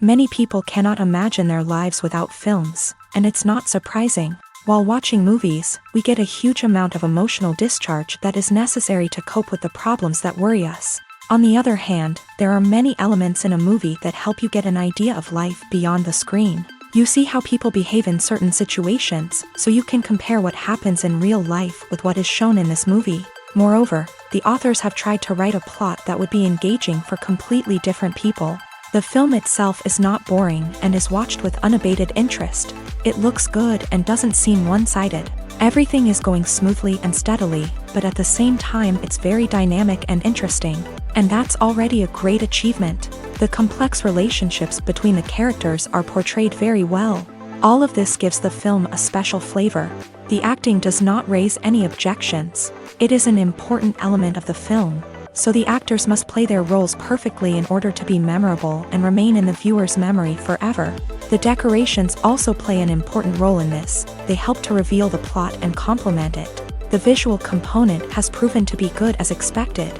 Many people cannot imagine their lives without films, and it's not surprising. While watching movies, we get a huge amount of emotional discharge that is necessary to cope with the problems that worry us. On the other hand, there are many elements in a movie that help you get an idea of life beyond the screen. You see how people behave in certain situations, so you can compare what happens in real life with what is shown in this movie. Moreover, the authors have tried to write a plot that would be engaging for completely different people. The film itself is not boring and is watched with unabated interest. It looks good and doesn't seem one-sided. Everything is going smoothly and steadily, but at the same time it's very dynamic and interesting. And that's already a great achievement. The complex relationships between the characters are portrayed very well. All of this gives the film a special flavor. The acting does not raise any objections. It is an important element of the film, so the actors must play their roles perfectly in order to be memorable and remain in the viewer's memory forever. The decorations also play an important role in this. They help to reveal the plot and complement it. The visual component has proven to be good as expected.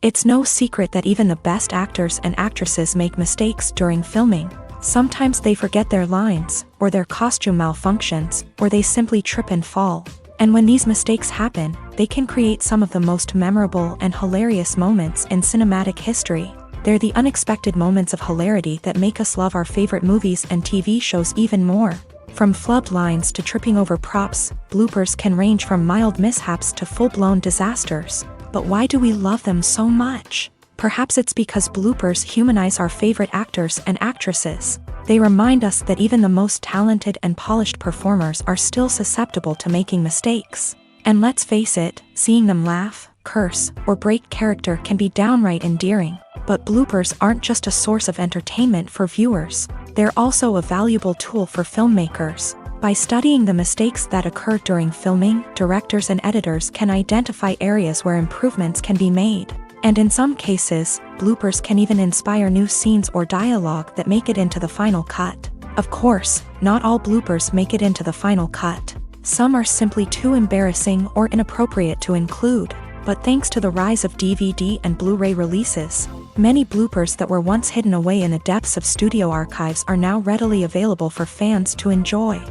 It's no secret that even the best actors and actresses make mistakes during filming. Sometimes they forget their lines, or their costume malfunctions, or they simply trip and fall. And when these mistakes happen, they can create some of the most memorable and hilarious moments in cinematic history. They're the unexpected moments of hilarity that make us love our favorite movies and TV shows even more. From flubbed lines to tripping over props, bloopers can range from mild mishaps to full-blown disasters. But why do we love them so much? Perhaps it's because bloopers humanize our favorite actors and actresses. They remind us that even the most talented and polished performers are still susceptible to making mistakes. And let's face it, seeing them laugh, curse, or break character can be downright endearing. But bloopers aren't just a source of entertainment for viewers. They're also a valuable tool for filmmakers. By studying the mistakes that occur during filming, directors and editors can identify areas where improvements can be made. And in some cases, bloopers can even inspire new scenes or dialogue that make it into the final cut. Of course, not all bloopers make it into the final cut. Some are simply too embarrassing or inappropriate to include. But thanks to the rise of DVD and Blu-ray releases, many bloopers that were once hidden away in the depths of studio archives are now readily available for fans to enjoy.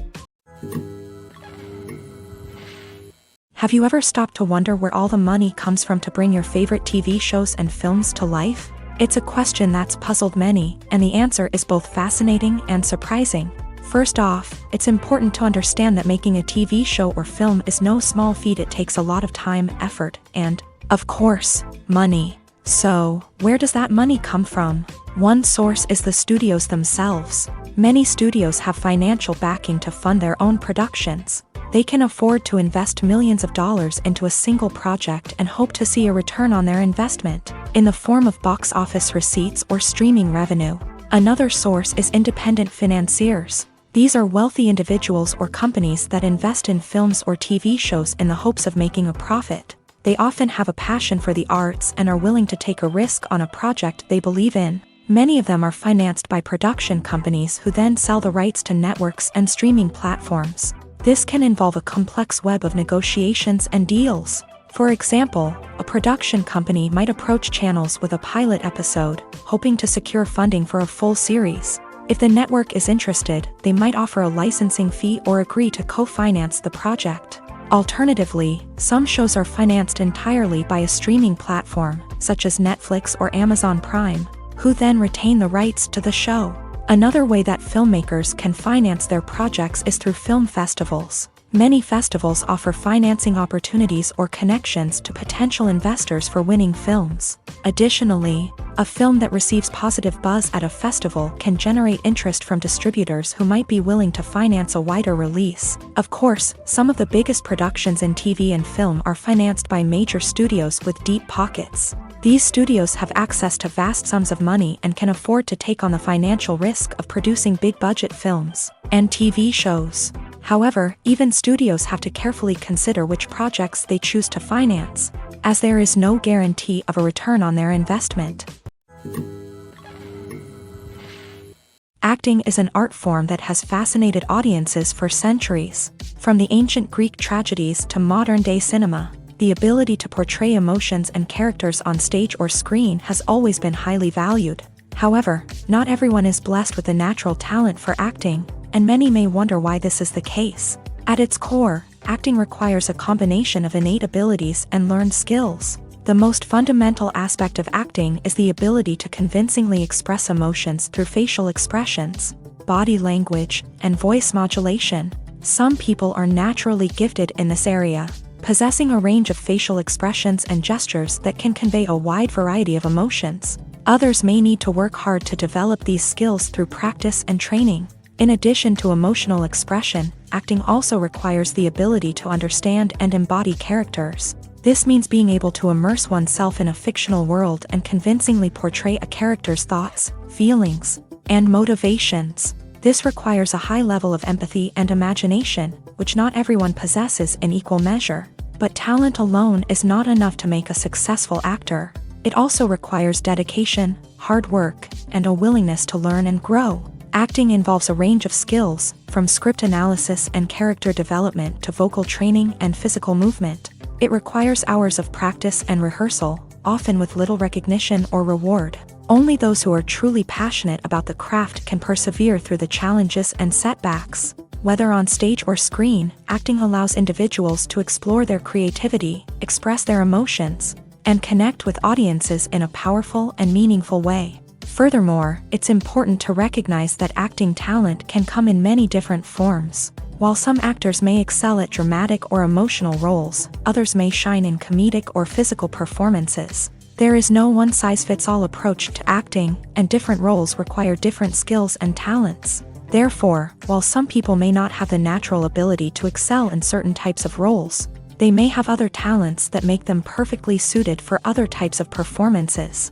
Have you ever stopped to wonder where all the money comes from to bring your favorite TV shows and films to life? It's a question that's puzzled many, and the answer is both fascinating and surprising. First off, it's important to understand that making a TV show or film is no small feat. It takes a lot of time, effort, and, of course, money. So, where does that money come from? One source is the studios themselves. Many studios have financial backing to fund their own productions. They can afford to invest millions of dollars into a single project and hope to see a return on their investment, in the form of box office receipts or streaming revenue. Another source is independent financiers. These are wealthy individuals or companies that invest in films or TV shows in the hopes of making a profit. They often have a passion for the arts and are willing to take a risk on a project they believe in. Many of them are financed by production companies who then sell the rights to networks and streaming platforms. This can involve a complex web of negotiations and deals. For example, a production company might approach channels with a pilot episode, hoping to secure funding for a full series. If the network is interested, they might offer a licensing fee or agree to co-finance the project. Alternatively, some shows are financed entirely by a streaming platform, such as Netflix or Amazon Prime, who then retain the rights to the show. Another way that filmmakers can finance their projects is through film festivals. Many festivals offer financing opportunities or connections to potential investors for winning films. Additionally, a film that receives positive buzz at a festival can generate interest from distributors who might be willing to finance a wider release. Of course, some of the biggest productions in TV and film are financed by major studios with deep pockets. These studios have access to vast sums of money and can afford to take on the financial risk of producing big-budget films and TV shows. However, even studios have to carefully consider which projects they choose to finance, as there is no guarantee of a return on their investment. Acting is an art form that has fascinated audiences for centuries. From the ancient Greek tragedies to modern-day cinema, the ability to portray emotions and characters on stage or screen has always been highly valued. However, not everyone is blessed with a natural talent for acting, and many may wonder why this is the case. At its core, acting requires a combination of innate abilities and learned skills. The most fundamental aspect of acting is the ability to convincingly express emotions through facial expressions, body language, and voice modulation. Some people are naturally gifted in this area, possessing a range of facial expressions and gestures that can convey a wide variety of emotions. Others may need to work hard to develop these skills through practice and training. In addition to emotional expression, acting also requires the ability to understand and embody characters. This means being able to immerse oneself in a fictional world and convincingly portray a character's thoughts, feelings, and motivations. This requires a high level of empathy and imagination, which not everyone possesses in equal measure. But talent alone is not enough to make a successful actor. It also requires dedication, hard work, and a willingness to learn and grow. Acting involves a range of skills, from script analysis and character development to vocal training and physical movement. It requires hours of practice and rehearsal, often with little recognition or reward. Only those who are truly passionate about the craft can persevere through the challenges and setbacks. Whether on stage or screen, acting allows individuals to explore their creativity, express their emotions, and connect with audiences in a powerful and meaningful way. Furthermore, it's important to recognize that acting talent can come in many different forms. While some actors may excel at dramatic or emotional roles, others may shine in comedic or physical performances. There is no one-size-fits-all approach to acting, and different roles require different skills and talents. Therefore, while some people may not have the natural ability to excel in certain types of roles, they may have other talents that make them perfectly suited for other types of performances.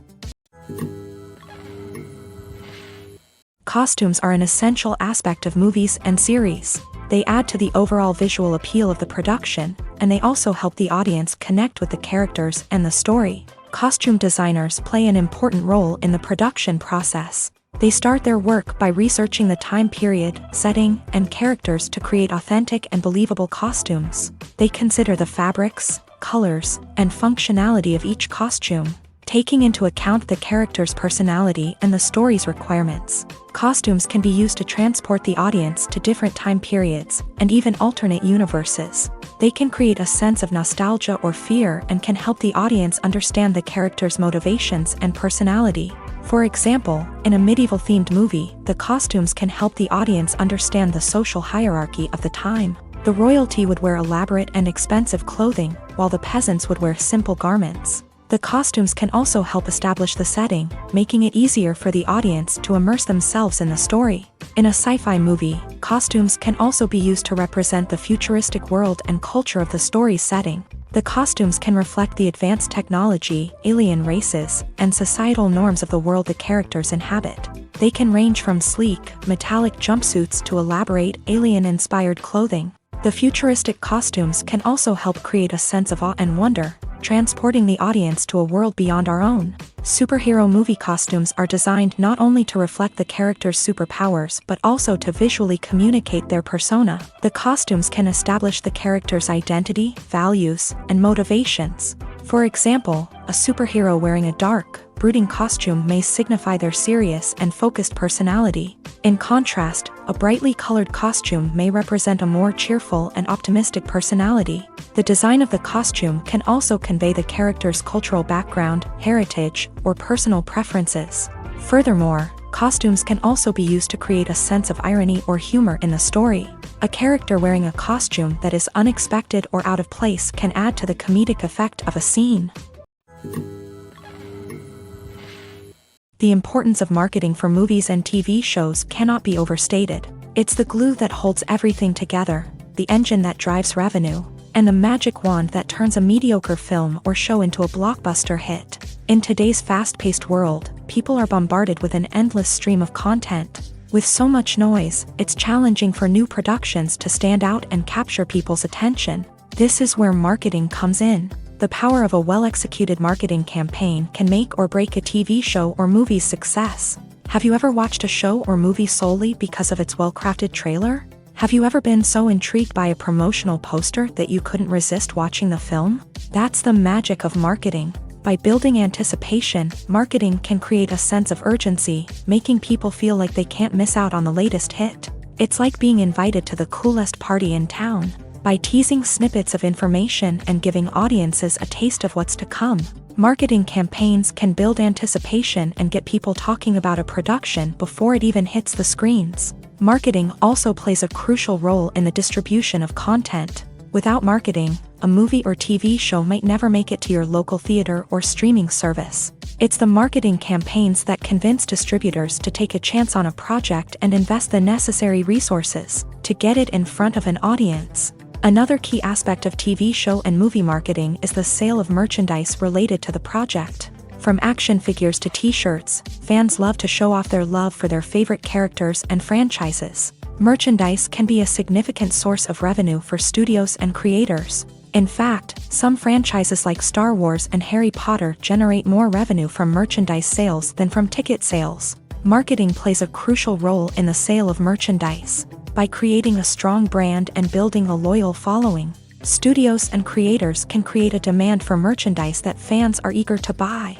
Costumes are an essential aspect of movies and series. They add to the overall visual appeal of the production, and they also help the audience connect with the characters and the story. Costume designers play an important role in the production process. They start their work by researching the time period, setting, and characters to create authentic and believable costumes. They consider the fabrics, colors, and functionality of each costume, taking into account the character's personality and the story's requirements. Costumes can be used to transport the audience to different time periods, and even alternate universes. They can create a sense of nostalgia or fear and can help the audience understand the character's motivations and personality. For example, in a medieval-themed movie, the costumes can help the audience understand the social hierarchy of the time. The royalty would wear elaborate and expensive clothing, while the peasants would wear simple garments. The costumes can also help establish the setting, making it easier for the audience to immerse themselves in the story. In a sci-fi movie, costumes can also be used to represent the futuristic world and culture of the story's setting. The costumes can reflect the advanced technology, alien races, and societal norms of the world the characters inhabit. They can range from sleek, metallic jumpsuits to elaborate, alien-inspired clothing. The futuristic costumes can also help create a sense of awe and wonder, transporting the audience to a world beyond our own. Superhero movie costumes are designed not only to reflect the character's superpowers but also to visually communicate their persona. The costumes can establish the character's identity, values, and motivations. For example, a superhero wearing a dark, brooding costume may signify their serious and focused personality. In contrast, a brightly colored costume may represent a more cheerful and optimistic personality. The design of the costume can also convey the character's cultural background, heritage, or personal preferences. Furthermore, costumes can also be used to create a sense of irony or humor in the story. A character wearing a costume that is unexpected or out of place can add to the comedic effect of a scene. The importance of marketing for movies and TV shows cannot be overstated. It's the glue that holds everything together, the engine that drives revenue, and the magic wand that turns a mediocre film or show into a blockbuster hit. In today's fast-paced world, people are bombarded with an endless stream of content. With so much noise, it's challenging for new productions to stand out and capture people's attention. This is where marketing comes in. The power of a well-executed marketing campaign can make or break a TV show or movie's success. Have you ever watched a show or movie solely because of its well-crafted trailer? Have you ever been so intrigued by a promotional poster that you couldn't resist watching the film? That's the magic of marketing. By building anticipation, marketing can create a sense of urgency, making people feel like they can't miss out on the latest hit. It's like being invited to the coolest party in town. By teasing snippets of information and giving audiences a taste of what's to come, marketing campaigns can build anticipation and get people talking about a production before it even hits the screens. Marketing also plays a crucial role in the distribution of content. Without marketing, a movie or TV show might never make it to your local theater or streaming service. It's the marketing campaigns that convince distributors to take a chance on a project and invest the necessary resources to get it in front of an audience. Another key aspect of TV show and movie marketing is the sale of merchandise related to the project. From action figures to t-shirts, fans love to show off their love for their favorite characters and franchises. Merchandise can be a significant source of revenue for studios and creators. In fact, some franchises like Star Wars and Harry Potter generate more revenue from merchandise sales than from ticket sales. Marketing plays a crucial role in the sale of merchandise. By creating a strong brand and building a loyal following, studios and creators can create a demand for merchandise that fans are eager to buy.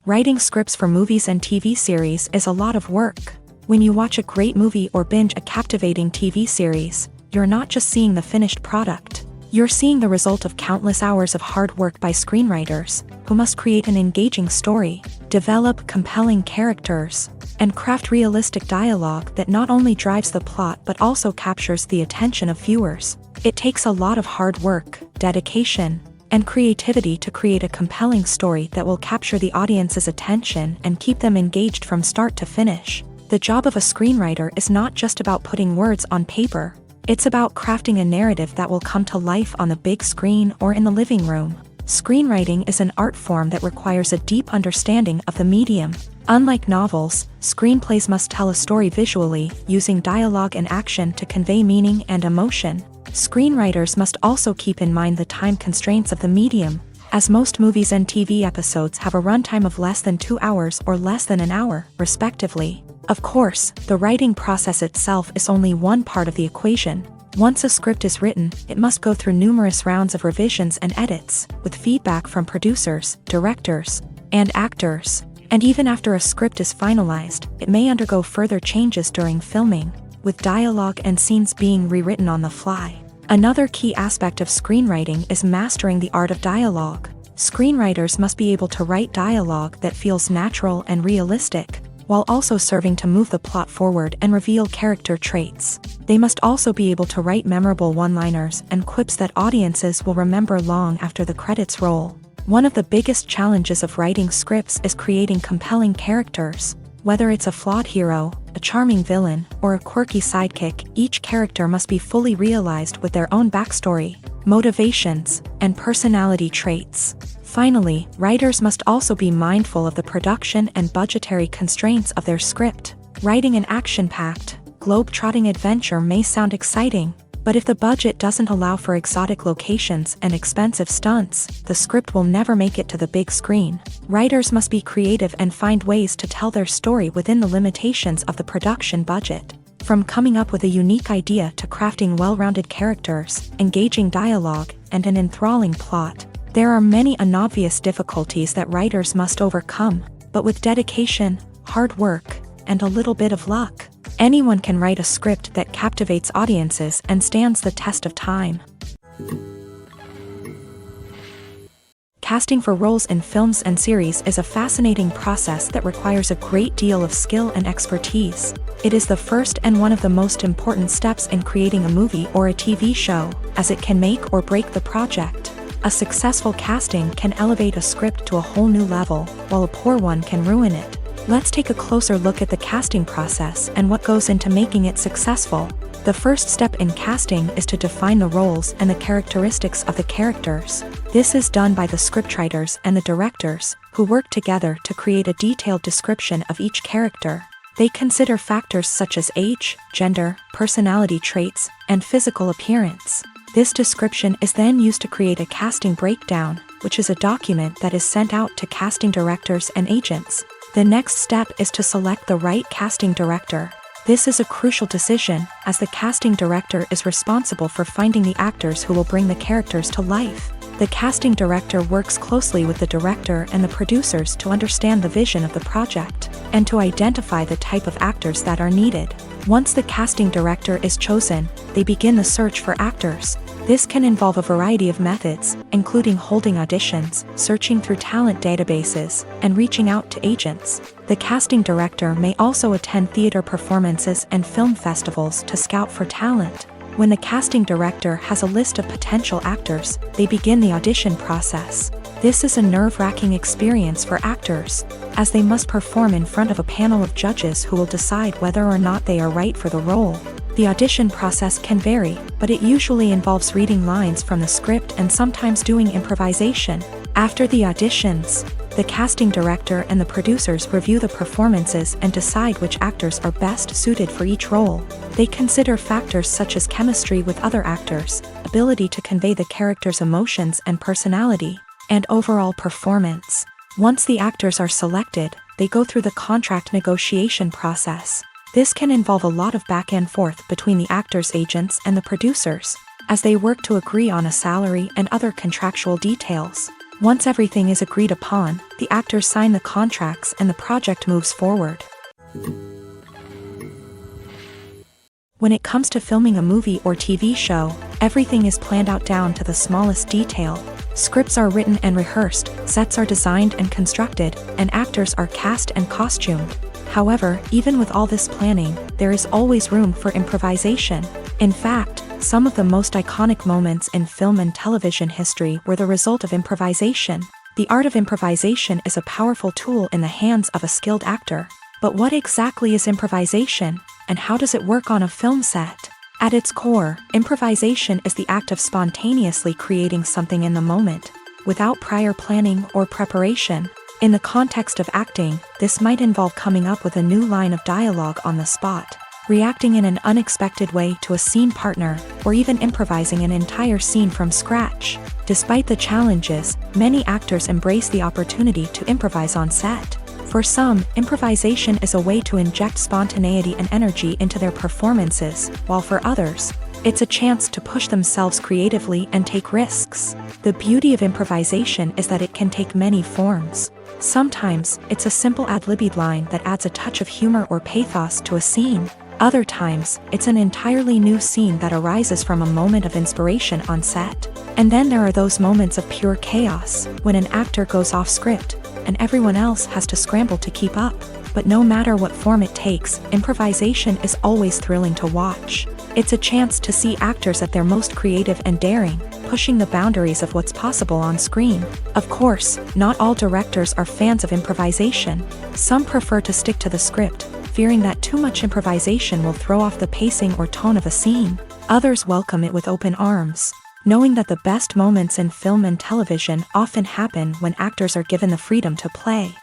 Writing scripts for movies and TV series is a lot of work. When you watch a great movie or binge a captivating TV series, you're not just seeing the finished product. You're seeing the result of countless hours of hard work by screenwriters, who must create an engaging story, develop compelling characters, and craft realistic dialogue that not only drives the plot but also captures the attention of viewers. It takes a lot of hard work, dedication, and creativity to create a compelling story that will capture the audience's attention and keep them engaged from start to finish. The job of a screenwriter is not just about putting words on paper. It's about crafting a narrative that will come to life on the big screen or in the living room. Screenwriting is an art form that requires a deep understanding of the medium. Unlike novels, screenplays must tell a story visually, using dialogue and action to convey meaning and emotion. Screenwriters must also keep in mind the time constraints of the medium, as most movies and TV episodes have a runtime of less than 2 hours or less than an hour, respectively. Of course, the writing process itself is only one part of the equation. Once a script is written, it must go through numerous rounds of revisions and edits, with feedback from producers, directors, and actors. And even after a script is finalized, it may undergo further changes during filming, with dialogue and scenes being rewritten on the fly. Another key aspect of screenwriting is mastering the art of dialogue. Screenwriters must be able to write dialogue that feels natural and realistic, while also serving to move the plot forward and reveal character traits. They must also be able to write memorable one-liners and quips that audiences will remember long after the credits roll. One of the biggest challenges of writing scripts is creating compelling characters. Whether it's a flawed hero, a charming villain, or a quirky sidekick, each character must be fully realized with their own backstory, motivations, and personality traits. Finally, writers must also be mindful of the production and budgetary constraints of their script. Writing an action-packed, globe-trotting adventure may sound exciting, but if the budget doesn't allow for exotic locations and expensive stunts, the script will never make it to the big screen. Writers must be creative and find ways to tell their story within the limitations of the production budget. From coming up with a unique idea to crafting well-rounded characters, engaging dialogue, and an enthralling plot, there are many unobvious difficulties that writers must overcome, but with dedication, hard work, and a little bit of luck, anyone can write a script that captivates audiences and stands the test of time. Casting for roles in films and series is a fascinating process that requires a great deal of skill and expertise. It is the first and one of the most important steps in creating a movie or a TV show, as it can make or break the project. A successful casting can elevate a script to a whole new level, while a poor one can ruin it. Let's take a closer look at the casting process and what goes into making it successful. The first step in casting is to define the roles and the characteristics of the characters. This is done by the scriptwriters and the directors, who work together to create a detailed description of each character. They consider factors such as age, gender, personality traits, and physical appearance. This description is then used to create a casting breakdown, which is a document that is sent out to casting directors and agents. The next step is to select the right casting director. This is a crucial decision, as the casting director is responsible for finding the actors who will bring the characters to life. The casting director works closely with the director and the producers to understand the vision of the project, and to identify the type of actors that are needed. Once the casting director is chosen, they begin the search for actors. This can involve a variety of methods, including holding auditions, searching through talent databases, and reaching out to agents. The casting director may also attend theater performances and film festivals to scout for talent. When the casting director has a list of potential actors, they begin the audition process. This is a nerve-wracking experience for actors, as they must perform in front of a panel of judges who will decide whether or not they are right for the role. The audition process can vary, but it usually involves reading lines from the script and sometimes doing improvisation. After the auditions, the casting director and the producers review the performances and decide which actors are best suited for each role. They consider factors such as chemistry with other actors, ability to convey the character's emotions and personality, and overall performance. Once the actors are selected, they go through the contract negotiation process. This can involve a lot of back and forth between the actors' agents and the producers, as they work to agree on a salary and other contractual details. Once everything is agreed upon, the actors sign the contracts and the project moves forward. When it comes to filming a movie or TV show, everything is planned out down to the smallest detail. Scripts are written and rehearsed, sets are designed and constructed, and actors are cast and costumed. However, even with all this planning, there is always room for improvisation. In fact, some of the most iconic moments in film and television history were the result of improvisation. The art of improvisation is a powerful tool in the hands of a skilled actor. But what exactly is improvisation, and how does it work on a film set? At its core, improvisation is the act of spontaneously creating something in the moment, without prior planning or preparation. In the context of acting, this might involve coming up with a new line of dialogue on the spot, reacting in an unexpected way to a scene partner, or even improvising an entire scene from scratch. Despite the challenges, many actors embrace the opportunity to improvise on set. For some, improvisation is a way to inject spontaneity and energy into their performances, while for others, it's a chance to push themselves creatively and take risks. The beauty of improvisation is that it can take many forms. Sometimes, it's a simple ad-libbed line that adds a touch of humor or pathos to a scene. Other times, it's an entirely new scene that arises from a moment of inspiration on set. And then there are those moments of pure chaos, when an actor goes off script, and everyone else has to scramble to keep up. But no matter what form it takes, improvisation is always thrilling to watch. It's a chance to see actors at their most creative and daring, pushing the boundaries of what's possible on screen. Of course, not all directors are fans of improvisation. Some prefer to stick to the script, fearing that too much improvisation will throw off the pacing or tone of a scene. Others welcome it with open arms, knowing that the best moments in film and television often happen when actors are given the freedom to play.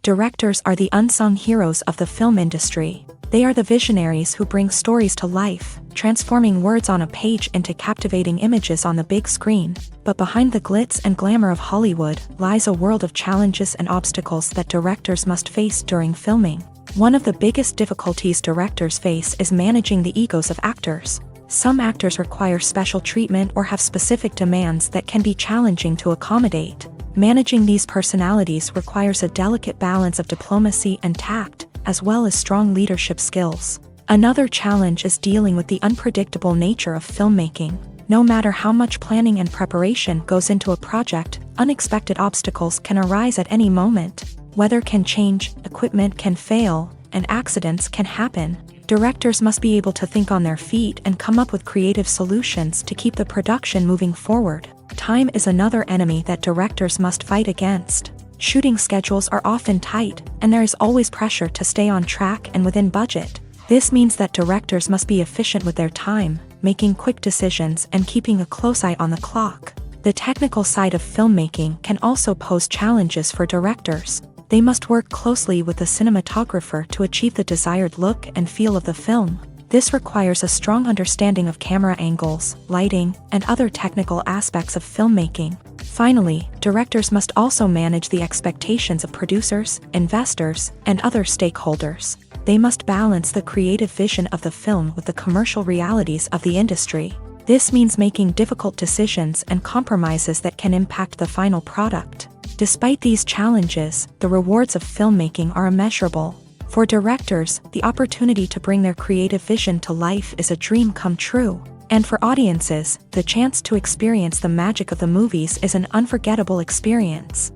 Directors are the unsung heroes of the film industry. They are the visionaries who bring stories to life, transforming words on a page into captivating images on the big screen. But behind the glitz and glamour of Hollywood lies a world of challenges and obstacles that directors must face during filming. One of the biggest difficulties directors face is managing the egos of actors. Some actors require special treatment or have specific demands that can be challenging to accommodate. Managing these personalities requires a delicate balance of diplomacy and tact, as well as strong leadership skills. Another challenge is dealing with the unpredictable nature of filmmaking. No matter how much planning and preparation goes into a project, unexpected obstacles can arise at any moment. Weather can change, equipment can fail, and accidents can happen. Directors must be able to think on their feet and come up with creative solutions to keep the production moving forward. Time is another enemy that directors must fight against. Shooting schedules are often tight, and there is always pressure to stay on track and within budget. This means that directors must be efficient with their time, making quick decisions and keeping a close eye on the clock. The technical side of filmmaking can also pose challenges for directors. They must work closely with the cinematographer to achieve the desired look and feel of the film. This requires a strong understanding of camera angles, lighting, and other technical aspects of filmmaking. Finally, directors must also manage the expectations of producers, investors, and other stakeholders. They must balance the creative vision of the film with the commercial realities of the industry. This means making difficult decisions and compromises that can impact the final product. Despite these challenges, the rewards of filmmaking are immeasurable. For directors, the opportunity to bring their creative vision to life is a dream come true. And for audiences, the chance to experience the magic of the movies is an unforgettable experience.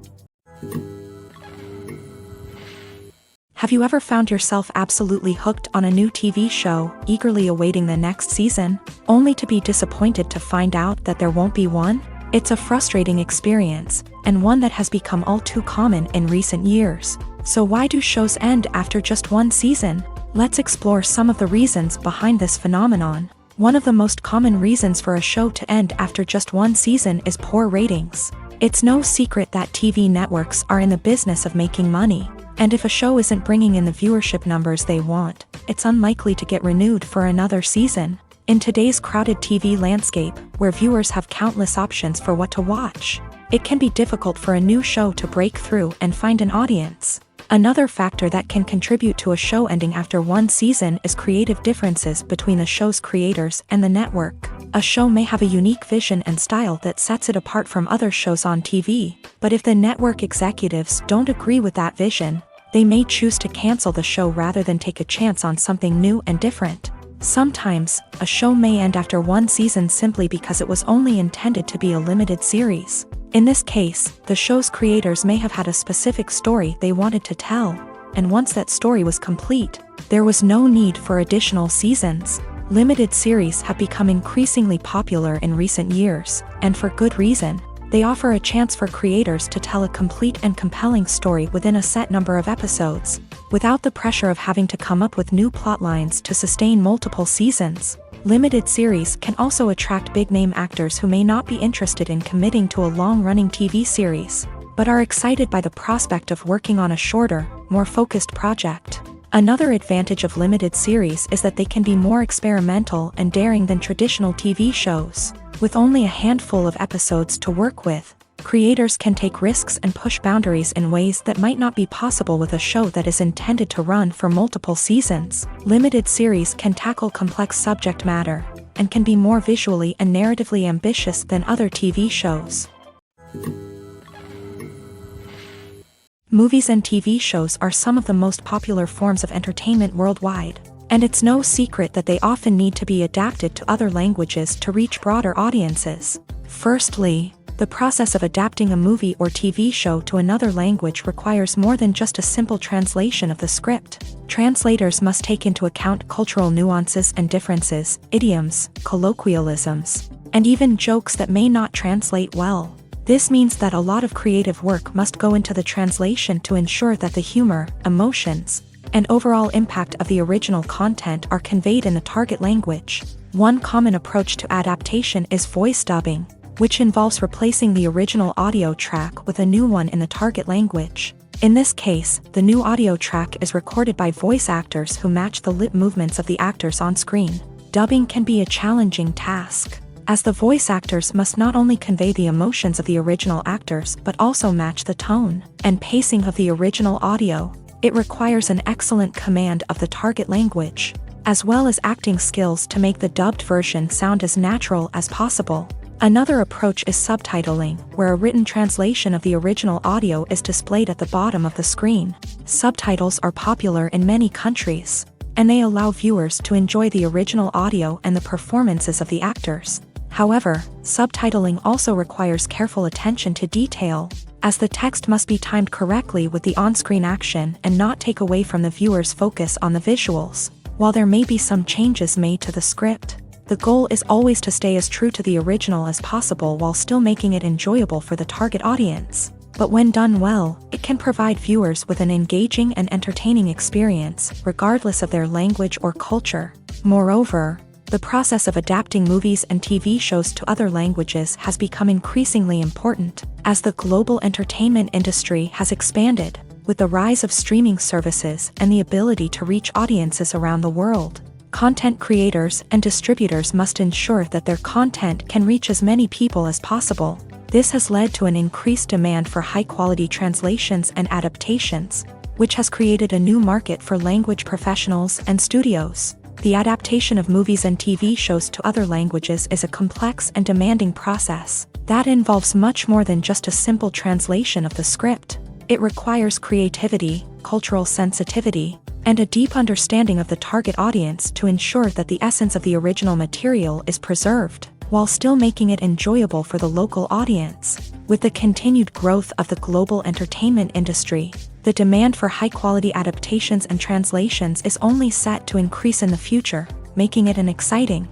Have you ever found yourself absolutely hooked on a new TV show, eagerly awaiting the next season, only to be disappointed to find out that there won't be one? It's a frustrating experience, and one that has become all too common in recent years. So why do shows end after just one season? Let's explore some of the reasons behind this phenomenon. One of the most common reasons for a show to end after just one season is poor ratings. It's no secret that TV networks are in the business of making money, and if a show isn't bringing in the viewership numbers they want, it's unlikely to get renewed for another season. In today's crowded TV landscape, where viewers have countless options for what to watch, it can be difficult for a new show to break through and find an audience. Another factor that can contribute to a show ending after one season is creative differences between the show's creators and the network. A show may have a unique vision and style that sets it apart from other shows on TV, but if the network executives don't agree with that vision, they may choose to cancel the show rather than take a chance on something new and different. Sometimes, a show may end after one season simply because it was only intended to be a limited series. In this case, the show's creators may have had a specific story they wanted to tell, and once that story was complete, there was no need for additional seasons. Limited series have become increasingly popular in recent years, and for good reason. They offer a chance for creators to tell a complete and compelling story within a set number of episodes, without the pressure of having to come up with new plotlines to sustain multiple seasons. Limited series can also attract big-name actors who may not be interested in committing to a long-running TV series, but are excited by the prospect of working on a shorter, more focused project. Another advantage of limited series is that they can be more experimental and daring than traditional TV shows. With only a handful of episodes to work with, creators can take risks and push boundaries in ways that might not be possible with a show that is intended to run for multiple seasons. Limited series can tackle complex subject matter, and can be more visually and narratively ambitious than other TV shows. Movies and TV shows are some of the most popular forms of entertainment worldwide, and it's no secret that they often need to be adapted to other languages to reach broader audiences. Firstly, the process of adapting a movie or TV show to another language requires more than just a simple translation of the script. Translators must take into account cultural nuances and differences, idioms, colloquialisms, and even jokes that may not translate well. This means that a lot of creative work must go into the translation to ensure that the humor, emotions, and overall impact of the original content are conveyed in the target language. One common approach to adaptation is voice dubbing, which involves replacing the original audio track with a new one in the target language. In this case, the new audio track is recorded by voice actors who match the lip movements of the actors on screen. Dubbing can be a challenging task, as the voice actors must not only convey the emotions of the original actors but also match the tone and pacing of the original audio. It requires an excellent command of the target language, as well as acting skills to make the dubbed version sound as natural as possible. Another approach is subtitling, where a written translation of the original audio is displayed at the bottom of the screen. Subtitles are popular in many countries, and they allow viewers to enjoy the original audio and the performances of the actors. However, subtitling also requires careful attention to detail, as the text must be timed correctly with the on-screen action and not take away from the viewer's focus on the visuals. While there may be some changes made to the script, the goal is always to stay as true to the original as possible while still making it enjoyable for the target audience. But when done well, it can provide viewers with an engaging and entertaining experience, regardless of their language or culture. Moreover, the process of adapting movies and TV shows to other languages has become increasingly important, as the global entertainment industry has expanded, with the rise of streaming services and the ability to reach audiences around the world. Content creators and distributors must ensure that their content can reach as many people as possible. This has led to an increased demand for high-quality translations and adaptations, which has created a new market for language professionals and studios. The adaptation of movies and TV shows to other languages is a complex and demanding process that involves much more than just a simple translation of the script. It requires creativity, cultural sensitivity, and a deep understanding of the target audience to ensure that the essence of the original material is preserved, while still making it enjoyable for the local audience. With the continued growth of the global entertainment industry, the demand for high-quality adaptations and translations is only set to increase in the future, making it an exciting.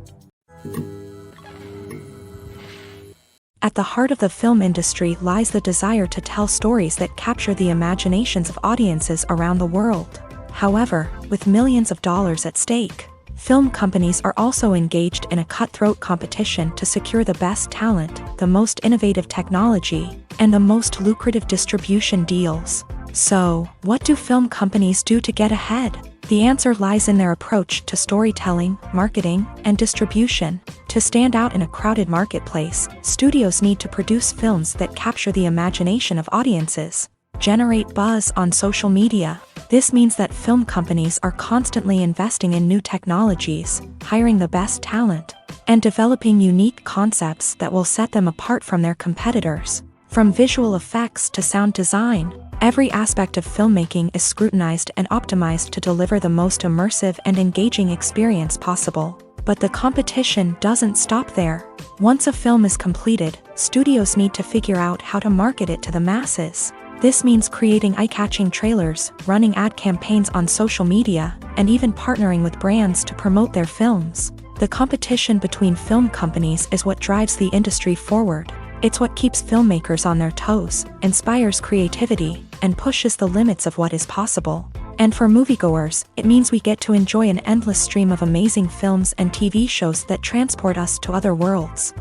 At the heart of the film industry lies the desire to tell stories that capture the imaginations of audiences around the world. However, with millions of dollars at stake, film companies are also engaged in a cutthroat competition to secure the best talent, the most innovative technology, and the most lucrative distribution deals. So, what do film companies do to get ahead? The answer lies in their approach to storytelling, marketing, and distribution. To stand out in a crowded marketplace, studios need to produce films that capture the imagination of audiences, generate buzz on social media. This means that film companies are constantly investing in new technologies, hiring the best talent, and developing unique concepts that will set them apart from their competitors. From visual effects to sound design, every aspect of filmmaking is scrutinized and optimized to deliver the most immersive and engaging experience possible. But the competition doesn't stop there. Once a film is completed, studios need to figure out how to market it to the masses. This means creating eye-catching trailers, running ad campaigns on social media, and even partnering with brands to promote their films. The competition between film companies is what drives the industry forward. It's what keeps filmmakers on their toes, inspires creativity, and pushes the limits of what is possible. And for moviegoers, it means we get to enjoy an endless stream of amazing films and TV shows that transport us to other worlds.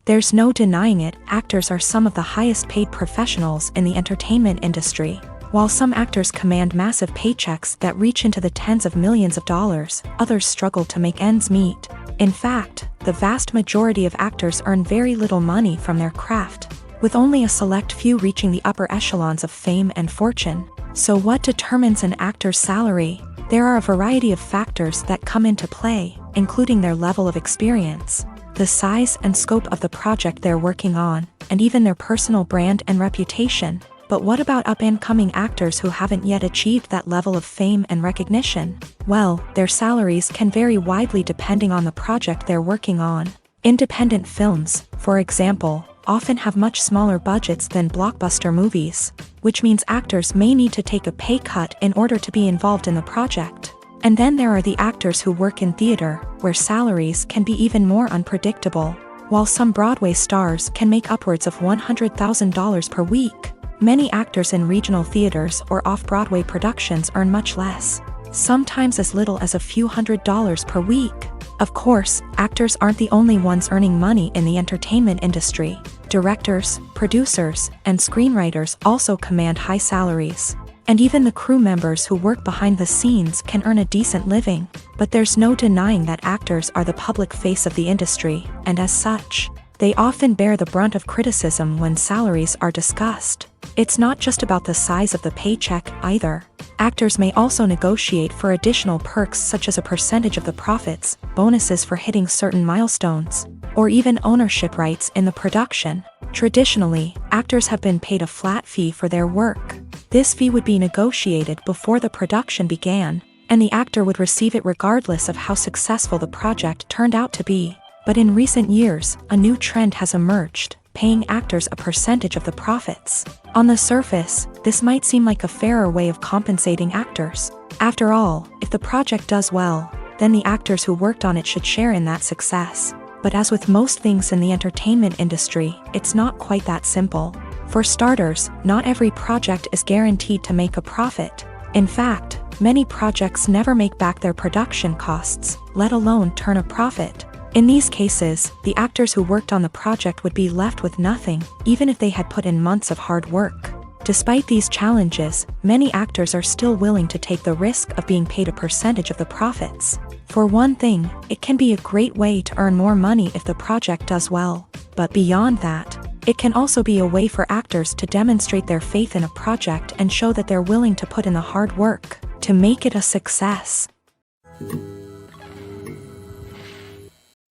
There's no denying it, actors are some of the highest paid professionals in the entertainment industry. While some actors command massive paychecks that reach into the tens of millions of dollars, others struggle to make ends meet. In fact, the vast majority of actors earn very little money from their craft, with only a select few reaching the upper echelons of fame and fortune. So what determines an actor's salary? There are a variety of factors that come into play, including their level of experience, the size and scope of the project they're working on, and even their personal brand and reputation. But what about up-and-coming actors who haven't yet achieved that level of fame and recognition? Well, their salaries can vary widely depending on the project they're working on. Independent films, for example, often have much smaller budgets than blockbuster movies, which means actors may need to take a pay cut in order to be involved in the project. And then there are the actors who work in theater, where salaries can be even more unpredictable. While some Broadway stars can make upwards of $100,000 per week, many actors in regional theaters or off-Broadway productions earn much less, sometimes as little as a few $100s per week. Of course, actors aren't the only ones earning money in the entertainment industry. Directors, producers, and screenwriters also command high salaries. And even the crew members who work behind the scenes can earn a decent living. But there's no denying that actors are the public face of the industry, and as such, they often bear the brunt of criticism when salaries are discussed. It's not just about the size of the paycheck, either. Actors may also negotiate for additional perks such as a percentage of the profits, bonuses for hitting certain milestones, or even ownership rights in the production. Traditionally, actors have been paid a flat fee for their work. This fee would be negotiated before the production began, and the actor would receive it regardless of how successful the project turned out to be. But in recent years, a new trend has emerged, paying actors a percentage of the profits. On the surface, this might seem like a fairer way of compensating actors. After all, if the project does well, then the actors who worked on it should share in that success. But as with most things in the entertainment industry, it's not quite that simple. For starters, not every project is guaranteed to make a profit. In fact, many projects never make back their production costs, let alone turn a profit. In these cases, the actors who worked on the project would be left with nothing, even if they had put in months of hard work. Despite these challenges, many actors are still willing to take the risk of being paid a percentage of the profits. For one thing, it can be a great way to earn more money if the project does well. But beyond that, it can also be a way for actors to demonstrate their faith in a project and show that they're willing to put in the hard work to make it a success.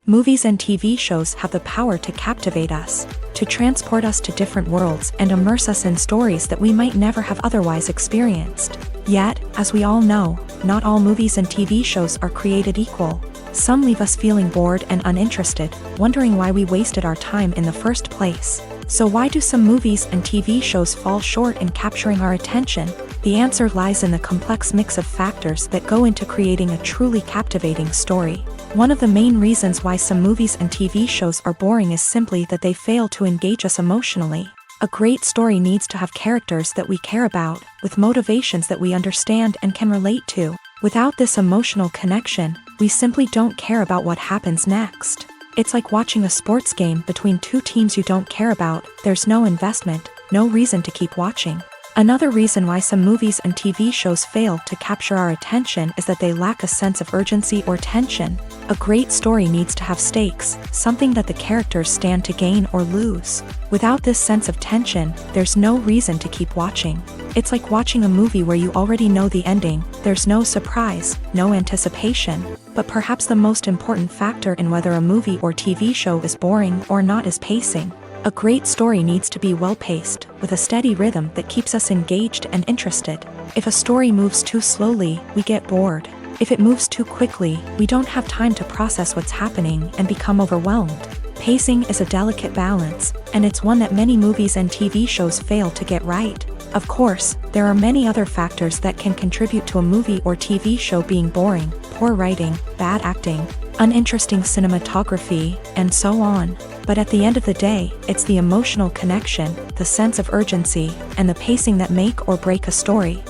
Movies and TV shows have the power to captivate us, to transport us to different worlds and immerse us in stories that we might never have otherwise experienced. Yet, as we all know, not all movies and TV shows are created equal. Some leave us feeling bored and uninterested, wondering why we wasted our time in the first place. So why do some movies and TV shows fall short in capturing our attention? The answer lies in the complex mix of factors that go into creating a truly captivating story. One of the main reasons why some movies and TV shows are boring is simply that they fail to engage us emotionally. A great story needs to have characters that we care about, with motivations that we understand and can relate to. Without this emotional connection, we simply don't care about what happens next. It's like watching a sports game between two teams you don't care about. There's no investment, no reason to keep watching. Another reason why some movies and TV shows fail to capture our attention is that they lack a sense of urgency or tension. A great story needs to have stakes, something that the characters stand to gain or lose. Without this sense of tension, there's no reason to keep watching. It's like watching a movie where you already know the ending. There's no surprise, no anticipation. But perhaps the most important factor in whether a movie or TV show is boring or not is pacing. A great story needs to be well-paced, with a steady rhythm that keeps us engaged and interested. If a story moves too slowly, we get bored. If it moves too quickly, we don't have time to process what's happening and become overwhelmed. Pacing is a delicate balance, and it's one that many movies and TV shows fail to get right. Of course, there are many other factors that can contribute to a movie or TV show being boring: poor writing, bad acting, uninteresting cinematography, and so on. But at the end of the day, it's the emotional connection, the sense of urgency, and the pacing that make or break a story.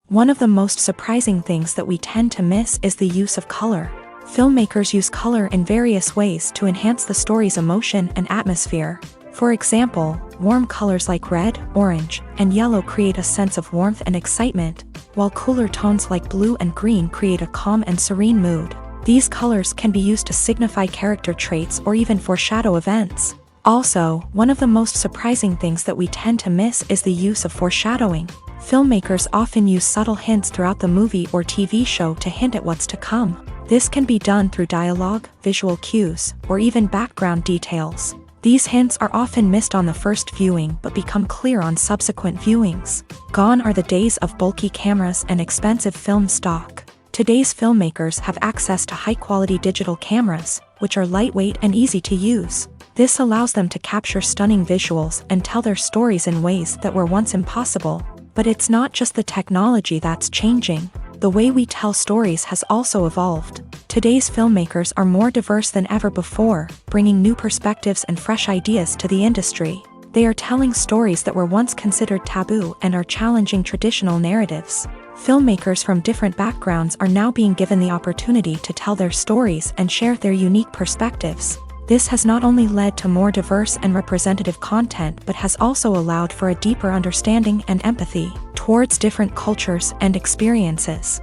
One of the most surprising things that we tend to miss is the use of color. Filmmakers use color in various ways to enhance the story's emotion and atmosphere. For example, warm colors like red, orange, and yellow create a sense of warmth and excitement, while cooler tones like blue and green create a calm and serene mood. These colors can be used to signify character traits or even foreshadow events. Also, one of the most surprising things that we tend to miss is the use of foreshadowing. Filmmakers often use subtle hints throughout the movie or TV show to hint at what's to come. This can be done through dialogue, visual cues, or even background details. These hints are often missed on the first viewing but become clear on subsequent viewings. Gone are the days of bulky cameras and expensive film stock. Today's filmmakers have access to high-quality digital cameras, which are lightweight and easy to use. This allows them to capture stunning visuals and tell their stories in ways that were once impossible. But it's not just the technology that's changing. The way we tell stories has also evolved. Today's filmmakers are more diverse than ever before, bringing new perspectives and fresh ideas to the industry. They are telling stories that were once considered taboo and are challenging traditional narratives. Filmmakers from different backgrounds are now being given the opportunity to tell their stories and share their unique perspectives. This has not only led to more diverse and representative content but has also allowed for a deeper understanding and empathy towards different cultures and experiences.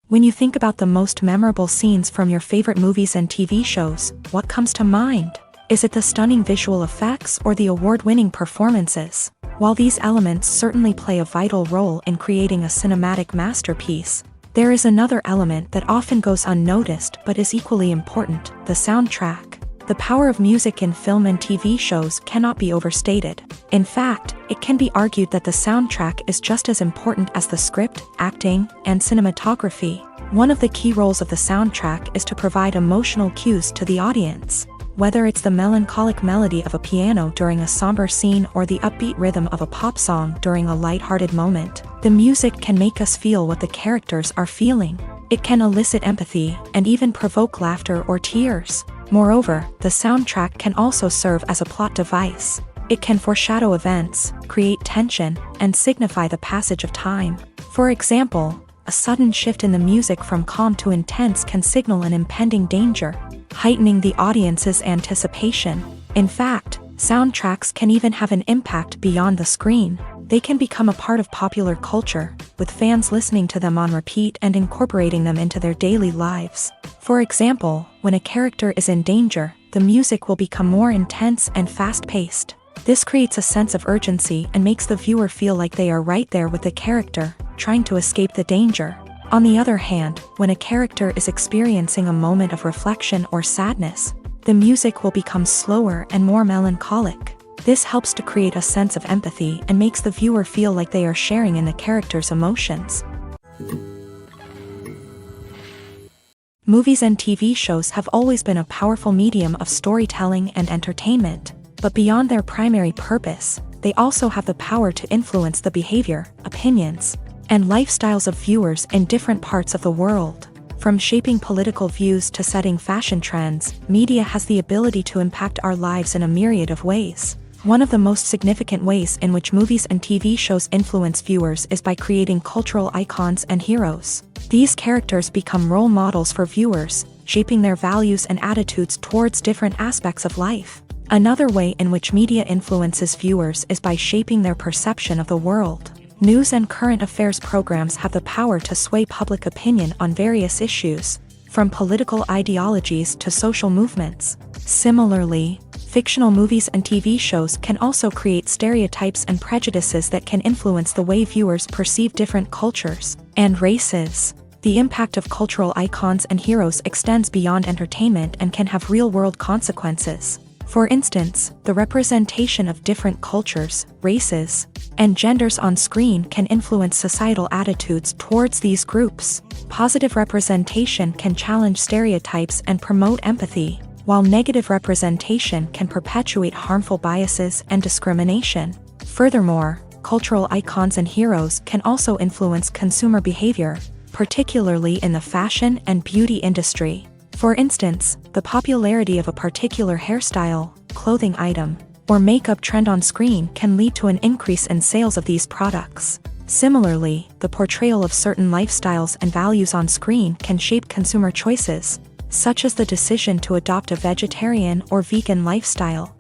When you think about the most memorable scenes from your favorite movies and TV shows, what comes to mind? Is it the stunning visual effects or the award-winning performances? While these elements certainly play a vital role in creating a cinematic masterpiece, there is another element that often goes unnoticed but is equally important: the soundtrack. The power of music in film and TV shows cannot be overstated. In fact, it can be argued that the soundtrack is just as important as the script, acting, and cinematography. One of the key roles of the soundtrack is to provide emotional cues to the audience. Whether it's the melancholic melody of a piano during a somber scene or the upbeat rhythm of a pop song during a lighthearted moment, the music can make us feel what the characters are feeling. It can elicit empathy and even provoke laughter or tears. Moreover, the soundtrack can also serve as a plot device. It can foreshadow events, create tension, and signify the passage of time. For example, a sudden shift in the music from calm to intense can signal an impending danger, heightening the audience's anticipation. In fact, soundtracks can even have an impact beyond the screen. They can become a part of popular culture, with fans listening to them on repeat and incorporating them into their daily lives. For example, when a character is in danger, the music will become more intense and fast-paced. This creates a sense of urgency and makes the viewer feel like they are right there with the character, trying to escape the danger. On the other hand, when a character is experiencing a moment of reflection or sadness, the music will become slower and more melancholic. This helps to create a sense of empathy and makes the viewer feel like they are sharing in the character's emotions. Movies and TV shows have always been a powerful medium of storytelling and entertainment, but beyond their primary purpose, they also have the power to influence the behavior, opinions, and lifestyles of viewers in different parts of the world. From shaping political views to setting fashion trends, media has the ability to impact our lives in a myriad of ways. One of the most significant ways in which movies and TV shows influence viewers is by creating cultural icons and heroes. These characters become role models for viewers, shaping their values and attitudes towards different aspects of life. Another way in which media influences viewers is by shaping their perception of the world. News and current affairs programs have the power to sway public opinion on various issues, from political ideologies to social movements. Similarly, fictional movies and TV shows can also create stereotypes and prejudices that can influence the way viewers perceive different cultures and races. The impact of cultural icons and heroes extends beyond entertainment and can have real-world consequences. For instance, the representation of different cultures, races, and genders on screen can influence societal attitudes towards these groups. Positive representation can challenge stereotypes and promote empathy, while negative representation can perpetuate harmful biases and discrimination. Furthermore, cultural icons and heroes can also influence consumer behavior, particularly in the fashion and beauty industry. For instance, the popularity of a particular hairstyle, clothing item, or makeup trend on screen can lead to an increase in sales of these products. Similarly, the portrayal of certain lifestyles and values on screen can shape consumer choices, such as the decision to adopt a vegetarian or vegan lifestyle.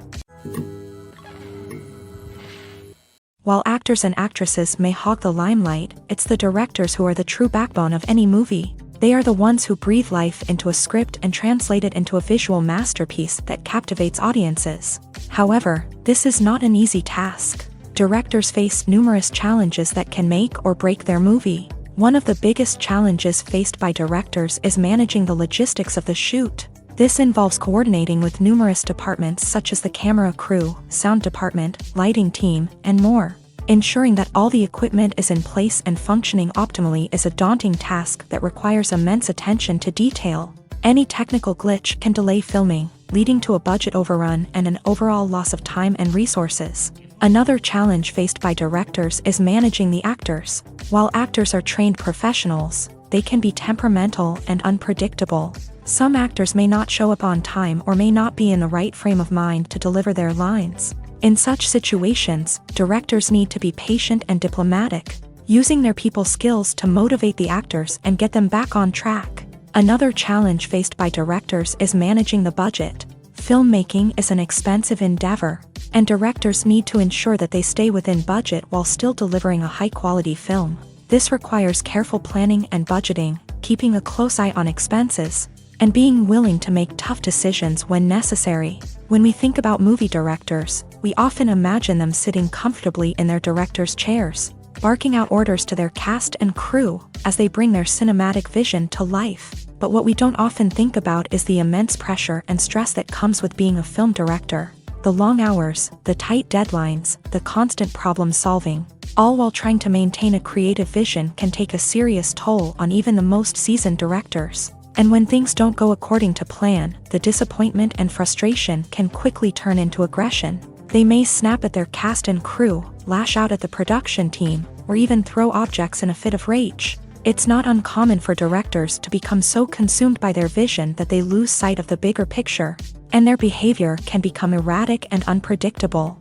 While actors and actresses may hog the limelight, it's the directors who are the true backbone of any movie. They are the ones who breathe life into a script and translate it into a visual masterpiece that captivates audiences. However, this is not an easy task. Directors face numerous challenges that can make or break their movie. One of the biggest challenges faced by directors is managing the logistics of the shoot. This involves coordinating with numerous departments such as the camera crew, sound department, lighting team, and more. Ensuring that all the equipment is in place and functioning optimally is a daunting task that requires immense attention to detail. Any technical glitch can delay filming, leading to a budget overrun and an overall loss of time and resources. Another challenge faced by directors is managing the actors. While actors are trained professionals, they can be temperamental and unpredictable. Some actors may not show up on time or may not be in the right frame of mind to deliver their lines. In such situations, directors need to be patient and diplomatic, using their people skills to motivate the actors and get them back on track. Another challenge faced by directors is managing the budget. Filmmaking is an expensive endeavor, and directors need to ensure that they stay within budget while still delivering a high-quality film. This requires careful planning and budgeting, keeping a close eye on expenses, and being willing to make tough decisions when necessary. When we think about movie directors, we often imagine them sitting comfortably in their director's chairs, barking out orders to their cast and crew as they bring their cinematic vision to life. But what we don't often think about is the immense pressure and stress that comes with being a film director. The long hours, the tight deadlines, the constant problem solving, all while trying to maintain a creative vision can take a serious toll on even the most seasoned directors. And when things don't go according to plan, the disappointment and frustration can quickly turn into aggression. They may snap at their cast and crew, lash out at the production team, or even throw objects in a fit of rage. It's not uncommon for directors to become so consumed by their vision that they lose sight of the bigger picture, and their behavior can become erratic and unpredictable.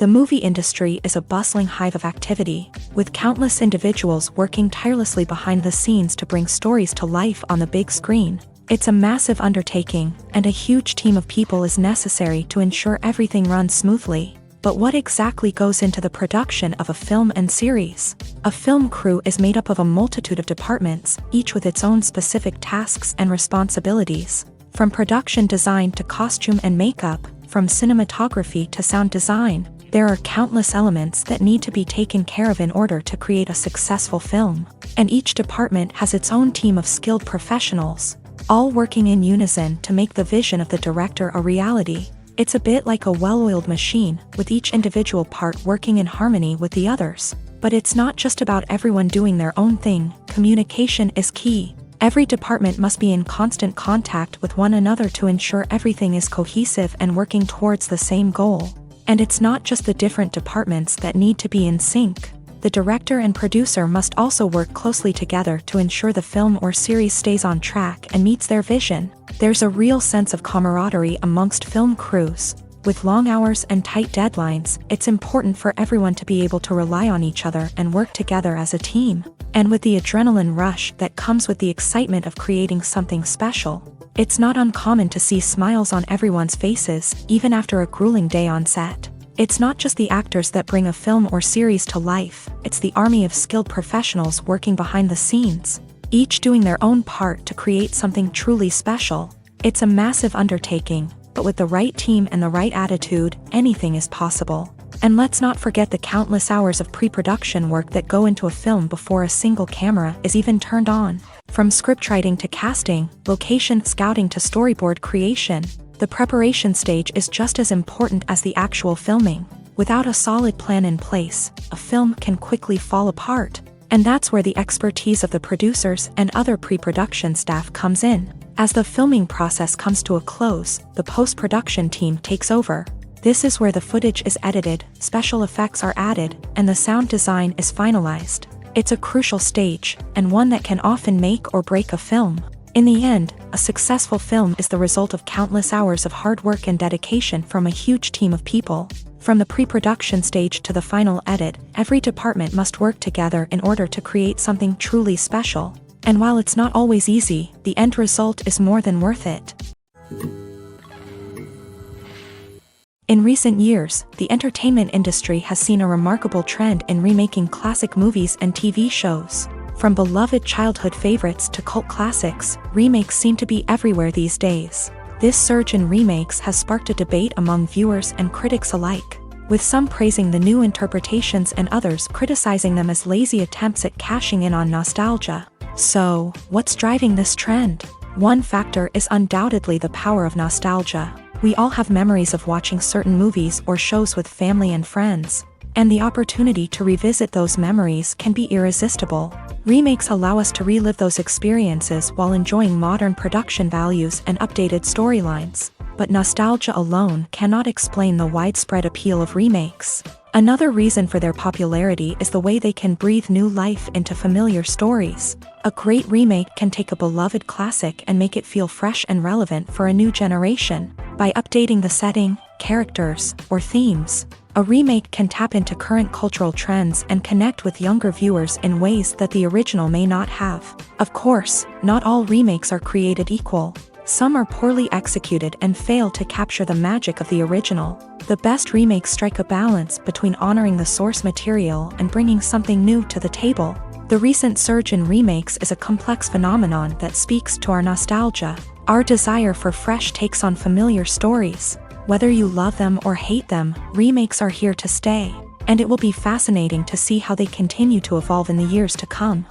The movie industry is a bustling hive of activity, with countless individuals working tirelessly behind the scenes to bring stories to life on the big screen. It's a massive undertaking, and a huge team of people is necessary to ensure everything runs smoothly. But what exactly goes into the production of a film and series? A film crew is made up of a multitude of departments, each with its own specific tasks and responsibilities. From production design to costume and makeup, from cinematography to sound design, there are countless elements that need to be taken care of in order to create a successful film. And each department has its own team of skilled professionals, all working in unison to make the vision of the director a reality. It's a bit like a well-oiled machine, with each individual part working in harmony with the others. But it's not just about everyone doing their own thing. Communication is key. Every department must be in constant contact with one another to ensure everything is cohesive and working towards the same goal. And it's not just the different departments that need to be in sync. The director and producer must also work closely together to ensure the film or series stays on track and meets their vision. There's a real sense of camaraderie amongst film crews. With long hours and tight deadlines, it's important for everyone to be able to rely on each other and work together as a team. And with the adrenaline rush that comes with the excitement of creating something special, it's not uncommon to see smiles on everyone's faces, even after a grueling day on set. It's not just the actors that bring a film or series to life, it's the army of skilled professionals working behind the scenes, each doing their own part to create something truly special. It's a massive undertaking, but with the right team and the right attitude, anything is possible. And let's not forget the countless hours of pre-production work that go into a film before a single camera is even turned on. From scriptwriting to casting, location scouting to storyboard creation, the preparation stage is just as important as the actual filming. Without a solid plan in place, a film can quickly fall apart. And that's where the expertise of the producers and other pre-production staff comes in. As the filming process comes to a close, the post-production team takes over. This is where the footage is edited, special effects are added, and the sound design is finalized. It's a crucial stage, and one that can often make or break a film. In the end, a successful film is the result of countless hours of hard work and dedication from a huge team of people. From the pre-production stage to the final edit, every department must work together in order to create something truly special. And while it's not always easy, the end result is more than worth it. In recent years, the entertainment industry has seen a remarkable trend in remaking classic movies and TV shows. From beloved childhood favorites to cult classics, remakes seem to be everywhere these days. This surge in remakes has sparked a debate among viewers and critics alike, with some praising the new interpretations and others criticizing them as lazy attempts at cashing in on nostalgia. So, what's driving this trend? One factor is undoubtedly the power of nostalgia. We all have memories of watching certain movies or shows with family and friends, and the opportunity to revisit those memories can be irresistible. Remakes allow us to relive those experiences while enjoying modern production values and updated storylines. But nostalgia alone cannot explain the widespread appeal of remakes. Another reason for their popularity is the way they can breathe new life into familiar stories. A great remake can take a beloved classic and make it feel fresh and relevant for a new generation. By updating the setting, characters, or themes, a remake can tap into current cultural trends and connect with younger viewers in ways that the original may not have. Of course, not all remakes are created equal. Some are poorly executed and fail to capture the magic of the original. The best remakes strike a balance between honoring the source material and bringing something new to the table. The recent surge in remakes is a complex phenomenon that speaks to our nostalgia, our desire for fresh takes on familiar stories. Whether you love them or hate them, remakes are here to stay, and it will be fascinating to see how they continue to evolve in the years to come.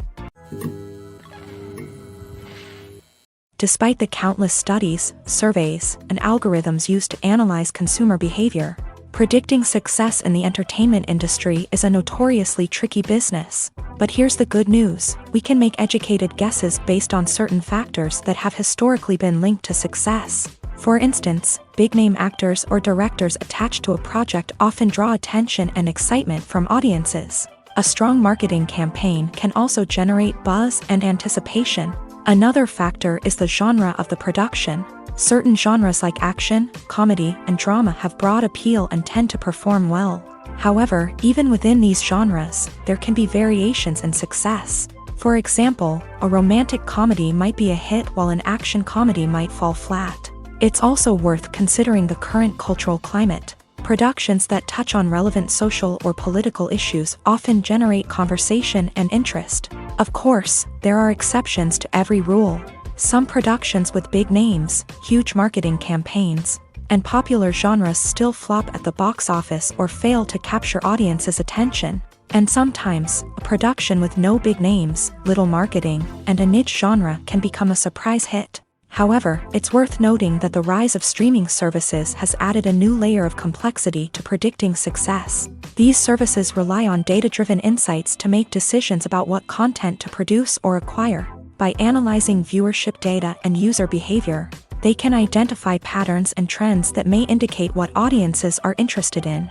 Despite the countless studies, surveys, and algorithms used to analyze consumer behavior, predicting success in the entertainment industry is a notoriously tricky business. But here's the good news: we can make educated guesses based on certain factors that have historically been linked to success. For instance, big-name actors or directors attached to a project often draw attention and excitement from audiences. A strong marketing campaign can also generate buzz and anticipation. Another factor is the genre of the production. Certain genres like action, comedy, and drama have broad appeal and tend to perform well. However, even within these genres, there can be variations in success. For example, a romantic comedy might be a hit while an action comedy might fall flat. It's also worth considering the current cultural climate. Productions that touch on relevant social or political issues often generate conversation and interest. Of course, there are exceptions to every rule. Some productions with big names, huge marketing campaigns, and popular genres still flop at the box office or fail to capture audiences' attention. And sometimes, a production with no big names, little marketing, and a niche genre can become a surprise hit. However, it's worth noting that the rise of streaming services has added a new layer of complexity to predicting success. These services rely on data-driven insights to make decisions about what content to produce or acquire. By analyzing viewership data and user behavior, they can identify patterns and trends that may indicate what audiences are interested in.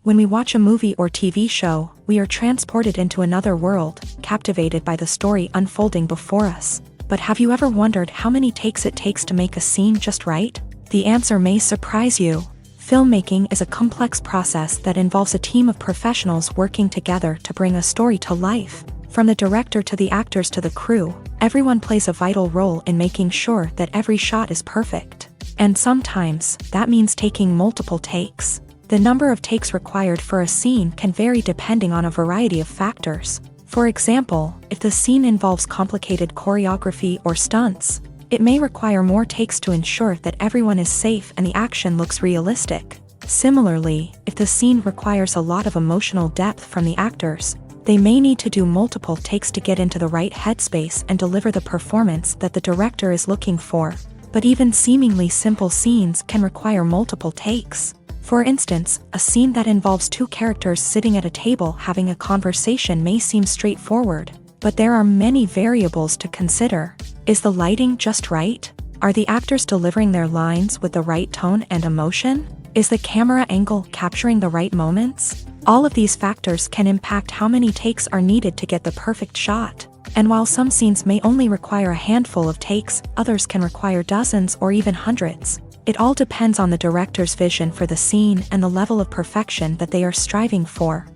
When we watch a movie or TV show, we are transported into another world, captivated by the story unfolding before us. But have you ever wondered how many takes it takes to make a scene just right? The answer may surprise you. Filmmaking is a complex process that involves a team of professionals working together to bring a story to life. From the director to the actors to the crew, everyone plays a vital role in making sure that every shot is perfect. And sometimes, that means taking multiple takes. The number of takes required for a scene can vary depending on a variety of factors. For example, if the scene involves complicated choreography or stunts, it may require more takes to ensure that everyone is safe and the action looks realistic. Similarly, if the scene requires a lot of emotional depth from the actors, they may need to do multiple takes to get into the right headspace and deliver the performance that the director is looking for. But even seemingly simple scenes can require multiple takes. For instance, a scene that involves two characters sitting at a table having a conversation may seem straightforward, but there are many variables to consider. Is the lighting just right? Are the actors delivering their lines with the right tone and emotion? Is the camera angle capturing the right moments? All of these factors can impact how many takes are needed to get the perfect shot. And while some scenes may only require a handful of takes, others can require dozens or even hundreds. It all depends on the director's vision for the scene and the level of perfection that they are striving for.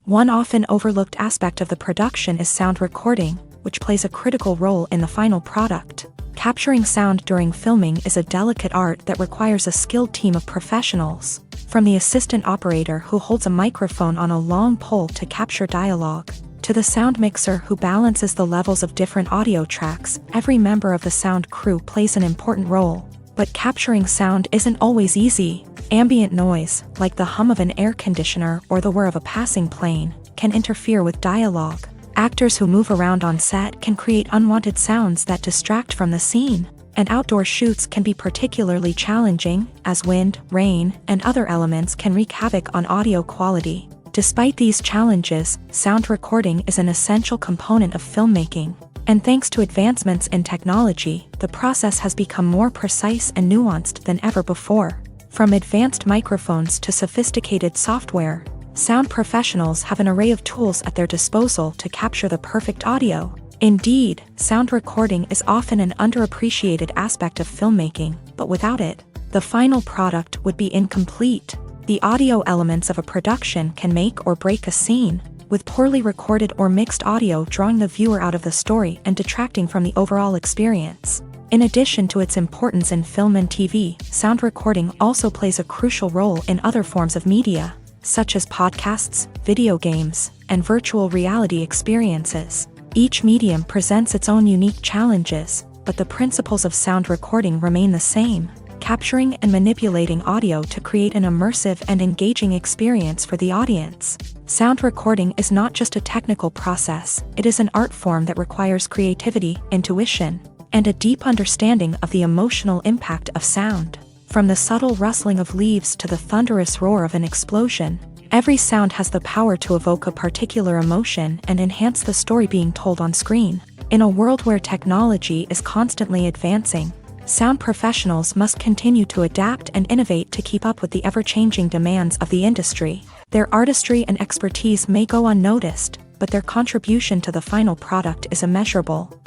One often overlooked aspect of the production is sound recording, which plays a critical role in the final product. Capturing sound during filming is a delicate art that requires a skilled team of professionals. From the assistant operator who holds a microphone on a long pole to capture dialogue, to the sound mixer who balances the levels of different audio tracks, every member of the sound crew plays an important role. But capturing sound isn't always easy. Ambient noise, like the hum of an air conditioner or the whir of a passing plane, can interfere with dialogue. Actors who move around on set can create unwanted sounds that distract from the scene. And outdoor shoots can be particularly challenging, as wind, rain, and other elements can wreak havoc on audio quality. Despite these challenges, sound recording is an essential component of filmmaking. And thanks to advancements in technology, the process has become more precise and nuanced than ever before. From advanced microphones to sophisticated software, sound professionals have an array of tools at their disposal to capture the perfect audio. Indeed, sound recording is often an underappreciated aspect of filmmaking, but without it, the final product would be incomplete. The audio elements of a production can make or break a scene, with poorly recorded or mixed audio drawing the viewer out of the story and detracting from the overall experience. In addition to its importance in film and TV, sound recording also plays a crucial role in other forms of media, such as podcasts, video games, and virtual reality experiences. Each medium presents its own unique challenges, but the principles of sound recording remain the same: capturing and manipulating audio to create an immersive and engaging experience for the audience. Sound recording is not just a technical process, it is an art form that requires creativity, intuition, and a deep understanding of the emotional impact of sound. From the subtle rustling of leaves to the thunderous roar of an explosion, every sound has the power to evoke a particular emotion and enhance the story being told on screen. In a world where technology is constantly advancing, sound professionals must continue to adapt and innovate to keep up with the ever-changing demands of the industry. Their artistry and expertise may go unnoticed, but their contribution to the final product is immeasurable.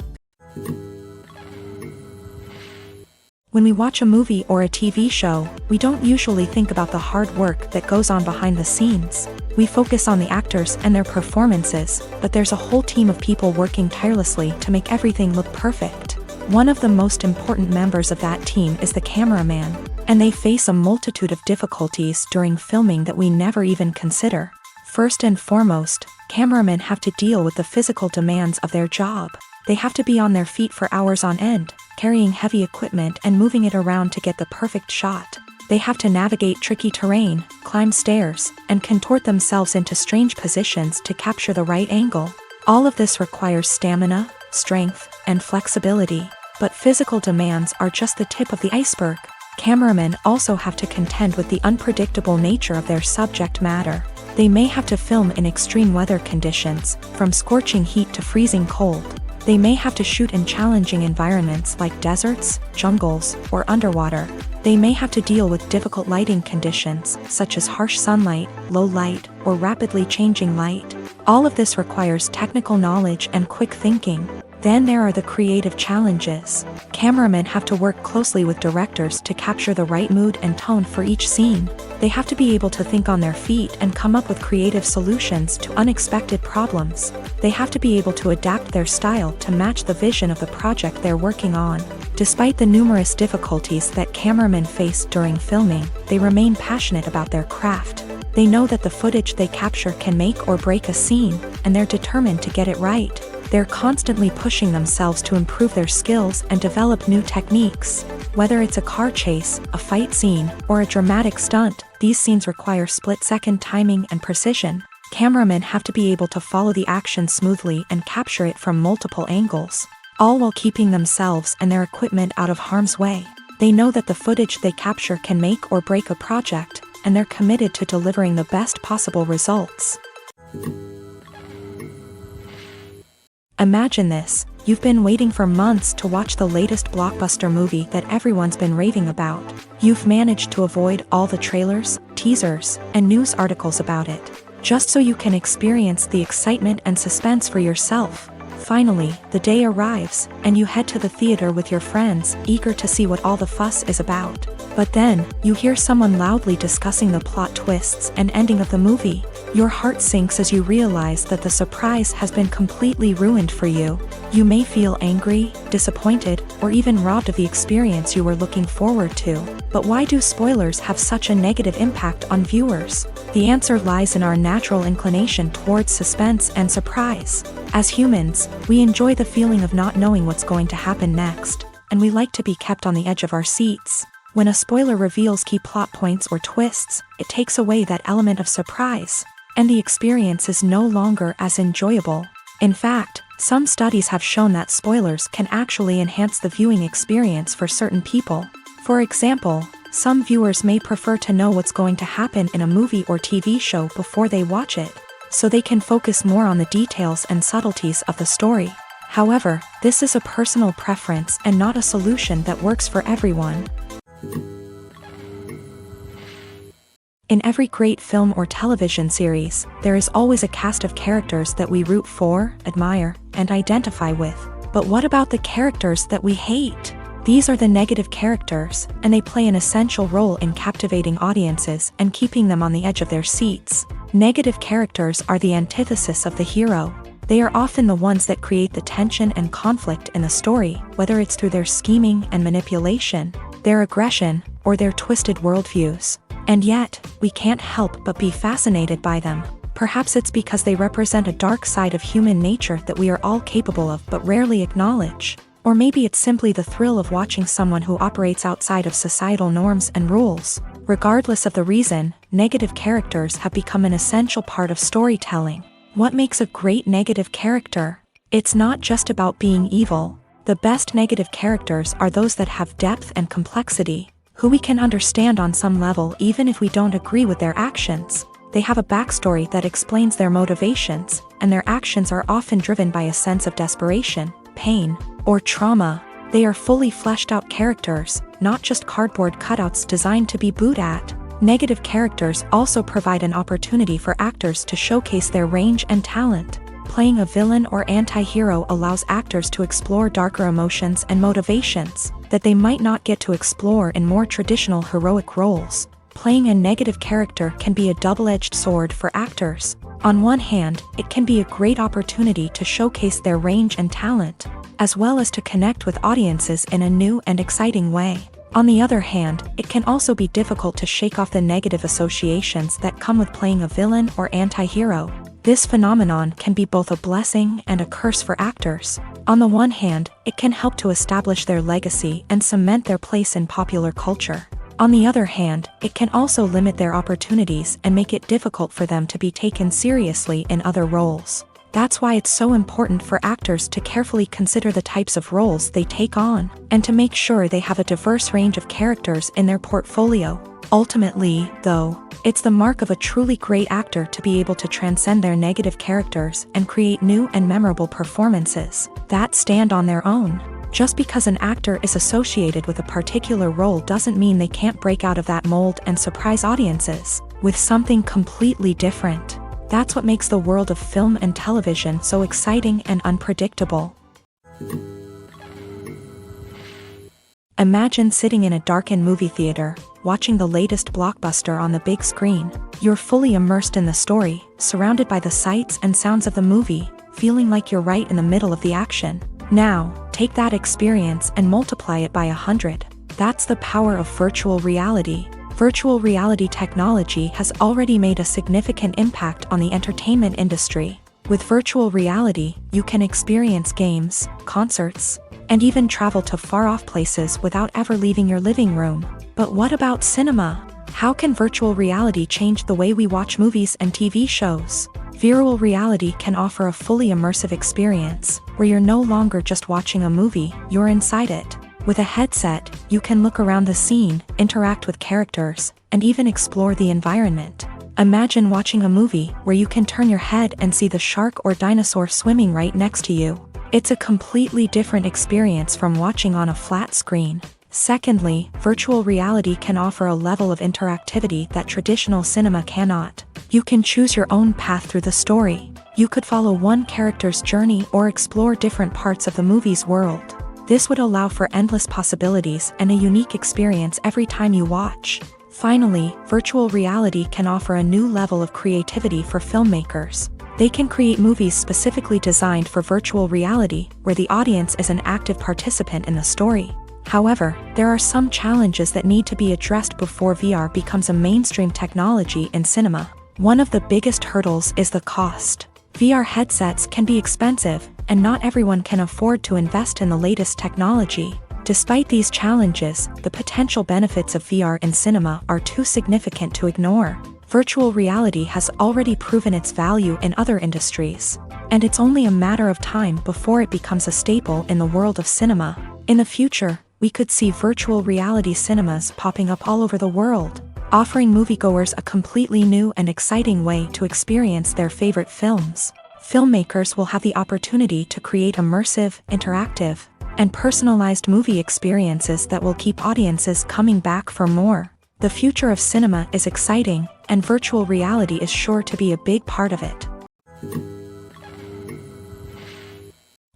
When we watch a movie or a TV show, we don't usually think about the hard work that goes on behind the scenes. We focus on the actors and their performances, but there's a whole team of people working tirelessly to make everything look perfect. One of the most important members of that team is the cameraman, and they face a multitude of difficulties during filming that we never even consider. First and foremost, cameramen have to deal with the physical demands of their job. They have to be on their feet for hours on end, carrying heavy equipment and moving it around to get the perfect shot. They have to navigate tricky terrain, climb stairs, and contort themselves into strange positions to capture the right angle. All of this requires stamina, strength, and flexibility. But physical demands are just the tip of the iceberg. Cameramen also have to contend with the unpredictable nature of their subject matter. They may have to film in extreme weather conditions, from scorching heat to freezing cold. They may have to shoot in challenging environments like deserts, jungles, or underwater. They may have to deal with difficult lighting conditions, such as harsh sunlight, low light, or rapidly changing light. All of this requires technical knowledge and quick thinking. Then there are the creative challenges. Cameramen have to work closely with directors to capture the right mood and tone for each scene. They have to be able to think on their feet and come up with creative solutions to unexpected problems. They have to be able to adapt their style to match the vision of the project they're working on. Despite the numerous difficulties that cameramen face during filming, they remain passionate about their craft. They know that the footage they capture can make or break a scene, and they're determined to get it right. They're constantly pushing themselves to improve their skills and develop new techniques. Whether it's a car chase, a fight scene, or a dramatic stunt, these scenes require split-second timing and precision. Cameramen have to be able to follow the action smoothly and capture it from multiple angles, all while keeping themselves and their equipment out of harm's way. They know that the footage they capture can make or break a project, and they're committed to delivering the best possible results. Imagine this: you've been waiting for months to watch the latest blockbuster movie that everyone's been raving about. You've managed to avoid all the trailers, teasers, and news articles about it, just so you can experience the excitement and suspense for yourself. Finally, the day arrives, and you head to the theater with your friends, eager to see what all the fuss is about. But then, you hear someone loudly discussing the plot twists and ending of the movie. Your heart sinks as you realize that the surprise has been completely ruined for you. You may feel angry, disappointed, or even robbed of the experience you were looking forward to. But why do spoilers have such a negative impact on viewers? The answer lies in our natural inclination towards suspense and surprise. As humans, we enjoy the feeling of not knowing what's going to happen next, and we like to be kept on the edge of our seats. When a spoiler reveals key plot points or twists, it takes away that element of surprise, and the experience is no longer as enjoyable. In fact, some studies have shown that spoilers can actually enhance the viewing experience for certain people. For example, some viewers may prefer to know what's going to happen in a movie or TV show before they watch it, so they can focus more on the details and subtleties of the story. However, this is a personal preference and not a solution that works for everyone. In every great film or television series, there is always a cast of characters that we root for, admire, and identify with. But what about the characters that we hate? These are the negative characters, and they play an essential role in captivating audiences and keeping them on the edge of their seats. Negative characters are the antithesis of the hero. They are often the ones that create the tension and conflict in the story, whether it's through their scheming and manipulation, their aggression, or their twisted worldviews. And yet, we can't help but be fascinated by them. Perhaps it's because they represent a dark side of human nature that we are all capable of but rarely acknowledge. Or maybe it's simply the thrill of watching someone who operates outside of societal norms and rules. Regardless of the reason, negative characters have become an essential part of storytelling. What makes a great negative character? It's not just about being evil. The best negative characters are those that have depth and complexity, who we can understand on some level even if we don't agree with their actions. They have a backstory that explains their motivations, and their actions are often driven by a sense of desperation, pain, or trauma. They are fully fleshed out characters, not just cardboard cutouts designed to be booed at. Negative characters also provide an opportunity for actors to showcase their range and talent. Playing a villain or anti-hero allows actors to explore darker emotions and motivations that they might not get to explore in more traditional heroic roles. Playing a negative character can be a double-edged sword for actors. On one hand, it can be a great opportunity to showcase their range and talent, as well as to connect with audiences in a new and exciting way. On the other hand, it can also be difficult to shake off the negative associations that come with playing a villain or anti-hero. This phenomenon can be both a blessing and a curse for actors. On the one hand, it can help to establish their legacy and cement their place in popular culture. On the other hand, it can also limit their opportunities and make it difficult for them to be taken seriously in other roles. That's why it's so important for actors to carefully consider the types of roles they take on, and to make sure they have a diverse range of characters in their portfolio. Ultimately, though, it's the mark of a truly great actor to be able to transcend their negative characters and create new and memorable performances that stand on their own. Just because an actor is associated with a particular role doesn't mean they can't break out of that mold and surprise audiences with something completely different. That's what makes the world of film and television so exciting and unpredictable. Imagine sitting in a darkened movie theater, watching the latest blockbuster on the big screen. You're fully immersed in the story, surrounded by the sights and sounds of the movie, feeling like you're right in the middle of the action. Now, take that experience and multiply it by 100. That's the power of virtual reality. Virtual reality technology has already made a significant impact on the entertainment industry. With virtual reality, you can experience games, concerts, and even travel to far-off places without ever leaving your living room. But what about cinema? How can virtual reality change the way we watch movies and TV shows? Virtual reality can offer a fully immersive experience, where you're no longer just watching a movie, you're inside it. With a headset, you can look around the scene, interact with characters, and even explore the environment. Imagine watching a movie where you can turn your head and see the shark or dinosaur swimming right next to you. It's a completely different experience from watching on a flat screen. Secondly, virtual reality can offer a level of interactivity that traditional cinema cannot. You can choose your own path through the story. You could follow one character's journey or explore different parts of the movie's world. This would allow for endless possibilities and a unique experience every time you watch. Finally, virtual reality can offer a new level of creativity for filmmakers. They can create movies specifically designed for virtual reality, where the audience is an active participant in the story. However, there are some challenges that need to be addressed before VR becomes a mainstream technology in cinema. One of the biggest hurdles is the cost. VR headsets can be expensive, and not everyone can afford to invest in the latest technology. Despite these challenges, the potential benefits of VR in cinema are too significant to ignore. Virtual reality has already proven its value in other industries, and it's only a matter of time before it becomes a staple in the world of cinema. In the future, we could see virtual reality cinemas popping up all over the world, offering moviegoers a completely new and exciting way to experience their favorite films. Filmmakers will have the opportunity to create immersive, interactive, and personalized movie experiences that will keep audiences coming back for more. The future of cinema is exciting, and virtual reality is sure to be a big part of it.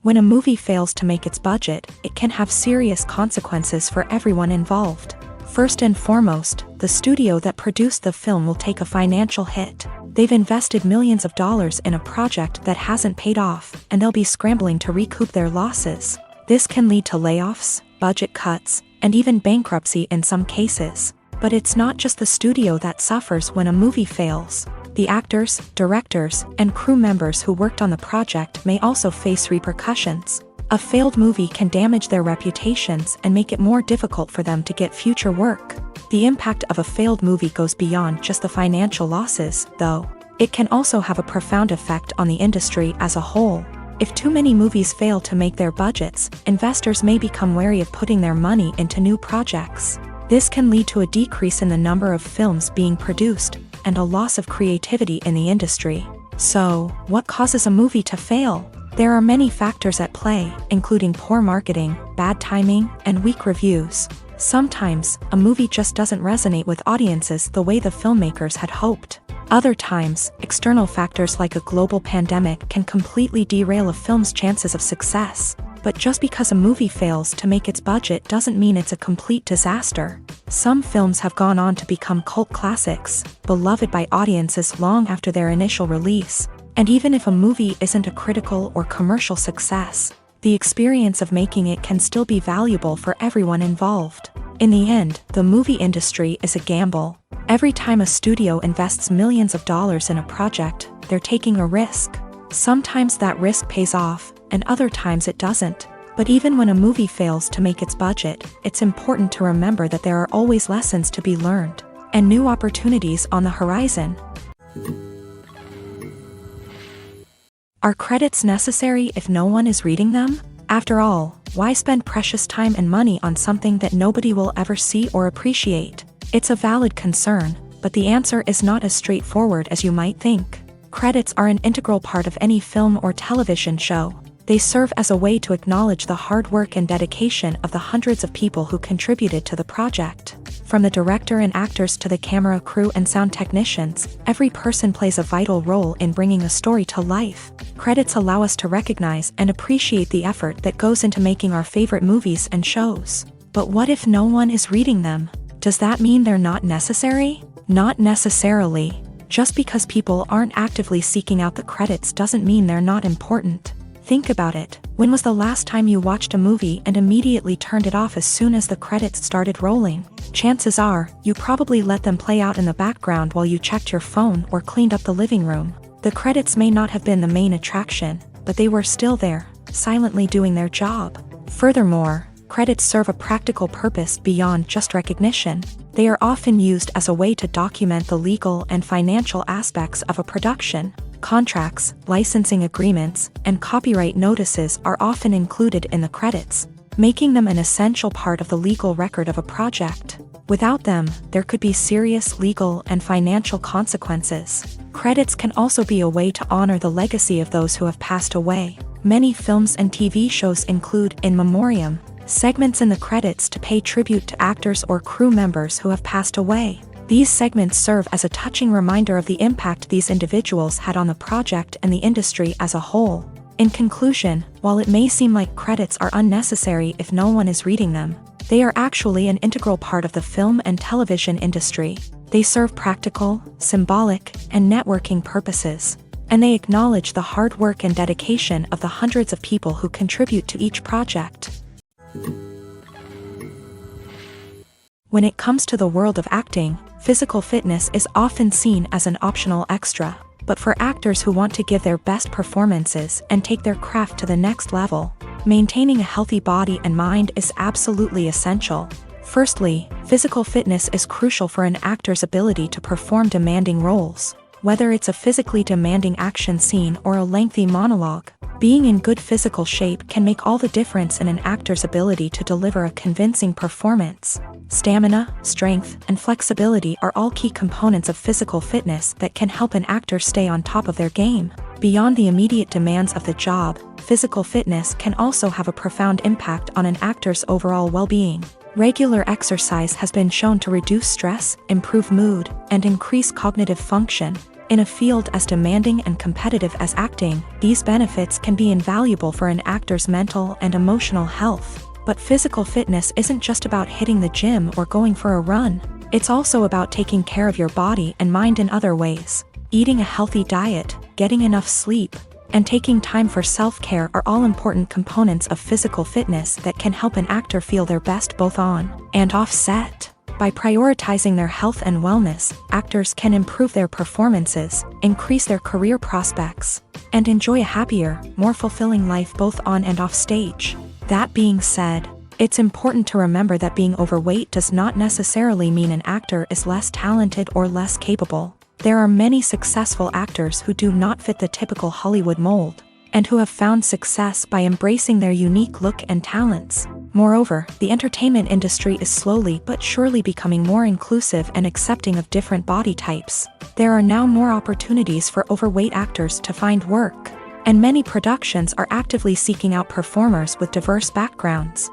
When a movie fails to make its budget, it can have serious consequences for everyone involved. First and foremost, the studio that produced the film will take a financial hit. They've invested millions of dollars in a project that hasn't paid off, and they'll be scrambling to recoup their losses. This can lead to layoffs, budget cuts, and even bankruptcy in some cases. But it's not just the studio that suffers when a movie fails. The actors, directors, and crew members who worked on the project may also face repercussions. A failed movie can damage their reputations and make it more difficult for them to get future work. The impact of a failed movie goes beyond just the financial losses, though. It can also have a profound effect on the industry as a whole. If too many movies fail to make their budgets, investors may become wary of putting their money into new projects. This can lead to a decrease in the number of films being produced, and a loss of creativity in the industry. So, what causes a movie to fail? There are many factors at play, including poor marketing, bad timing, and weak reviews. Sometimes, a movie just doesn't resonate with audiences the way the filmmakers had hoped. Other times, external factors like a global pandemic can completely derail a film's chances of success. But just because a movie fails to make its budget doesn't mean it's a complete disaster. Some films have gone on to become cult classics, beloved by audiences long after their initial release. And even if a movie isn't a critical or commercial success, the experience of making it can still be valuable for everyone involved. In the end, the movie industry is a gamble. Every time a studio invests millions of dollars in a project, they're taking a risk. Sometimes that risk pays off, and other times it doesn't. But even when a movie fails to make its budget, it's important to remember that there are always lessons to be learned, and new opportunities on the horizon. Are credits necessary if no one is reading them? After all, why spend precious time and money on something that nobody will ever see or appreciate? It's a valid concern, but the answer is not as straightforward as you might think. Credits are an integral part of any film or television show. They serve as a way to acknowledge the hard work and dedication of the hundreds of people who contributed to the project. From the director and actors to the camera crew and sound technicians, every person plays a vital role in bringing a story to life. Credits allow us to recognize and appreciate the effort that goes into making our favorite movies and shows. But what if no one is reading them? Does that mean they're not necessary? Not necessarily. Just because people aren't actively seeking out the credits doesn't mean they're not important. Think about it. When was the last time you watched a movie and immediately turned it off as soon as the credits started rolling? Chances are, you probably let them play out in the background while you checked your phone or cleaned up the living room. The credits may not have been the main attraction, but they were still there, silently doing their job. Furthermore, credits serve a practical purpose beyond just recognition. They are often used as a way to document the legal and financial aspects of a production. Contracts, licensing agreements, and copyright notices are often included in the credits, making them an essential part of the legal record of a project. Without them, there could be serious legal and financial consequences. Credits can also be a way to honor the legacy of those who have passed away. Many films and TV shows include in memoriam segments in the credits to pay tribute to actors or crew members who have passed away. These segments serve as a touching reminder of the impact these individuals had on the project and the industry as a whole. In conclusion, while it may seem like credits are unnecessary if no one is reading them, they are actually an integral part of the film and television industry. They serve practical, symbolic, and networking purposes, and they acknowledge the hard work and dedication of the hundreds of people who contribute to each project. When it comes to the world of acting, physical fitness is often seen as an optional extra. But for actors who want to give their best performances and take their craft to the next level, maintaining a healthy body and mind is absolutely essential. Firstly, physical fitness is crucial for an actor's ability to perform demanding roles. Whether it's a physically demanding action scene or a lengthy monologue, being in good physical shape can make all the difference in an actor's ability to deliver a convincing performance. Stamina, strength, and flexibility are all key components of physical fitness that can help an actor stay on top of their game. Beyond the immediate demands of the job, physical fitness can also have a profound impact on an actor's overall well-being. Regular exercise has been shown to reduce stress, improve mood, and increase cognitive function. In a field as demanding and competitive as acting, these benefits can be invaluable for an actor's mental and emotional health. But physical fitness isn't just about hitting the gym or going for a run. It's also about taking care of your body and mind in other ways. Eating a healthy diet, getting enough sleep, and taking time for self-care are all important components of physical fitness that can help an actor feel their best both on and off set. By prioritizing their health and wellness, actors can improve their performances, increase their career prospects, and enjoy a happier, more fulfilling life both on and off stage. That being said, it's important to remember that being overweight does not necessarily mean an actor is less talented or less capable. There are many successful actors who do not fit the typical Hollywood mold, and who have found success by embracing their unique look and talents. Moreover, the entertainment industry is slowly but surely becoming more inclusive and accepting of different body types. There are now more opportunities for overweight actors to find work, and many productions are actively seeking out performers with diverse backgrounds.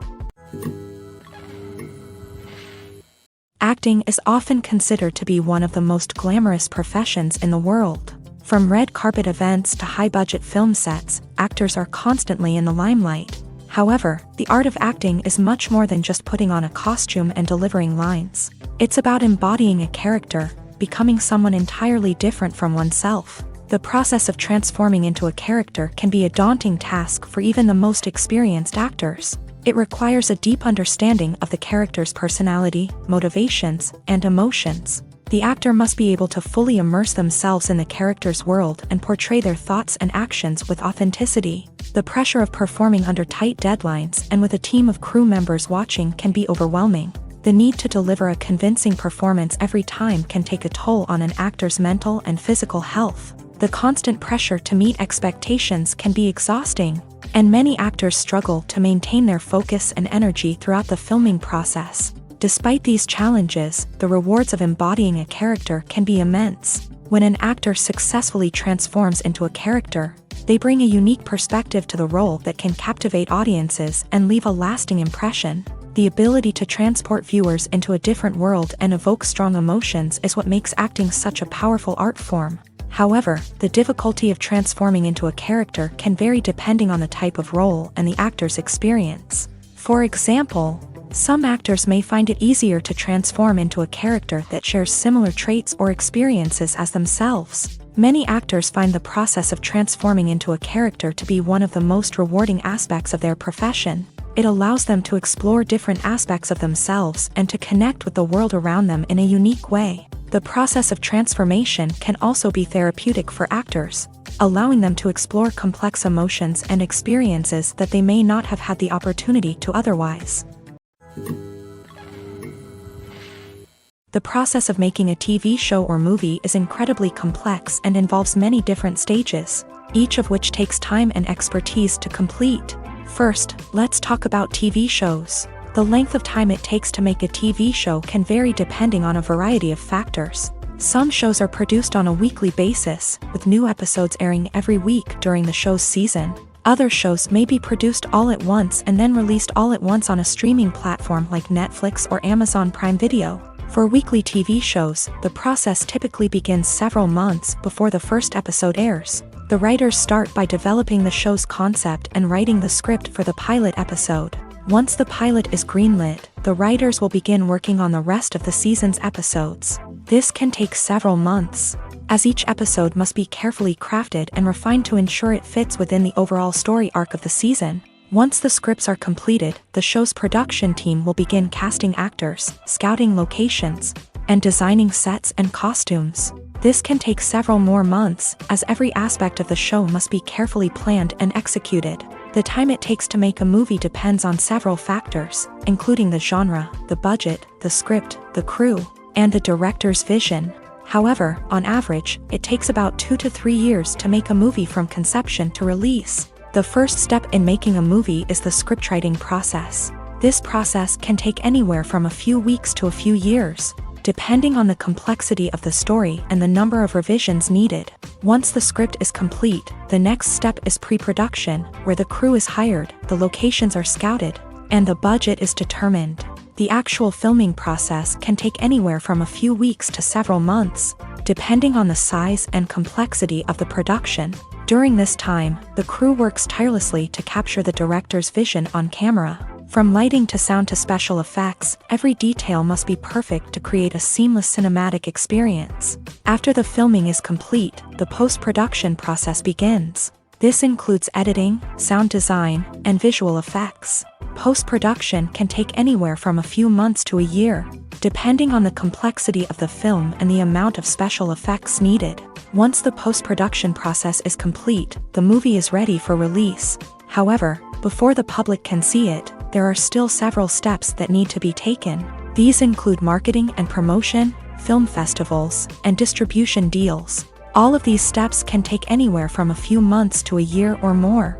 Acting is often considered to be one of the most glamorous professions in the world. From red carpet events to high-budget film sets, actors are constantly in the limelight. However, the art of acting is much more than just putting on a costume and delivering lines. It's about embodying a character, becoming someone entirely different from oneself. The process of transforming into a character can be a daunting task for even the most experienced actors. It requires a deep understanding of the character's personality, motivations, and emotions. The actor must be able to fully immerse themselves in the character's world and portray their thoughts and actions with authenticity. The pressure of performing under tight deadlines and with a team of crew members watching can be overwhelming. The need to deliver a convincing performance every time can take a toll on an actor's mental and physical health. The constant pressure to meet expectations can be exhausting, and many actors struggle to maintain their focus and energy throughout the filming process. Despite these challenges, the rewards of embodying a character can be immense. When an actor successfully transforms into a character, they bring a unique perspective to the role that can captivate audiences and leave a lasting impression. The ability to transport viewers into a different world and evoke strong emotions is what makes acting such a powerful art form. However, the difficulty of transforming into a character can vary depending on the type of role and the actor's experience. For example, some actors may find it easier to transform into a character that shares similar traits or experiences as themselves. Many actors find the process of transforming into a character to be one of the most rewarding aspects of their profession. It allows them to explore different aspects of themselves and to connect with the world around them in a unique way. The process of transformation can also be therapeutic for actors, allowing them to explore complex emotions and experiences that they may not have had the opportunity to otherwise. The process of making a TV show or movie is incredibly complex and involves many different stages, each of which takes time and expertise to complete. First, let's talk about TV shows. The length of time it takes to make a TV show can vary depending on a variety of factors. Some shows are produced on a weekly basis, with new episodes airing every week during the show's season. Other shows may be produced all at once and then released all at once on a streaming platform like Netflix or Amazon Prime Video. For weekly TV shows, the process typically begins several months before the first episode airs. The writers start by developing the show's concept and writing the script for the pilot episode. Once the pilot is greenlit, the writers will begin working on the rest of the season's episodes. This can take several months, as each episode must be carefully crafted and refined to ensure it fits within the overall story arc of the season. Once the scripts are completed, the show's production team will begin casting actors, scouting locations, and designing sets and costumes. This can take several more months, as every aspect of the show must be carefully planned and executed. The time it takes to make a movie depends on several factors, including the genre, the budget, the script, the crew, and the director's vision. However, on average, it takes about 2 to 3 years to make a movie from conception to release. The first step in making a movie is the scriptwriting process. This process can take anywhere from a few weeks to a few years, depending on the complexity of the story and the number of revisions needed. Once the script is complete, the next step is pre-production, where the crew is hired, the locations are scouted, and the budget is determined. The actual filming process can take anywhere from a few weeks to several months, depending on the size and complexity of the production. During this time, the crew works tirelessly to capture the director's vision on camera. From lighting to sound to special effects, every detail must be perfect to create a seamless cinematic experience. After the filming is complete, the post-production process begins. This includes editing, sound design, and visual effects. Post-production can take anywhere from a few months to a year, depending on the complexity of the film and the amount of special effects needed. Once the post-production process is complete, the movie is ready for release. However, before the public can see it, there are still several steps that need to be taken. These include marketing and promotion, film festivals, and distribution deals. All of these steps can take anywhere from a few months to a year or more.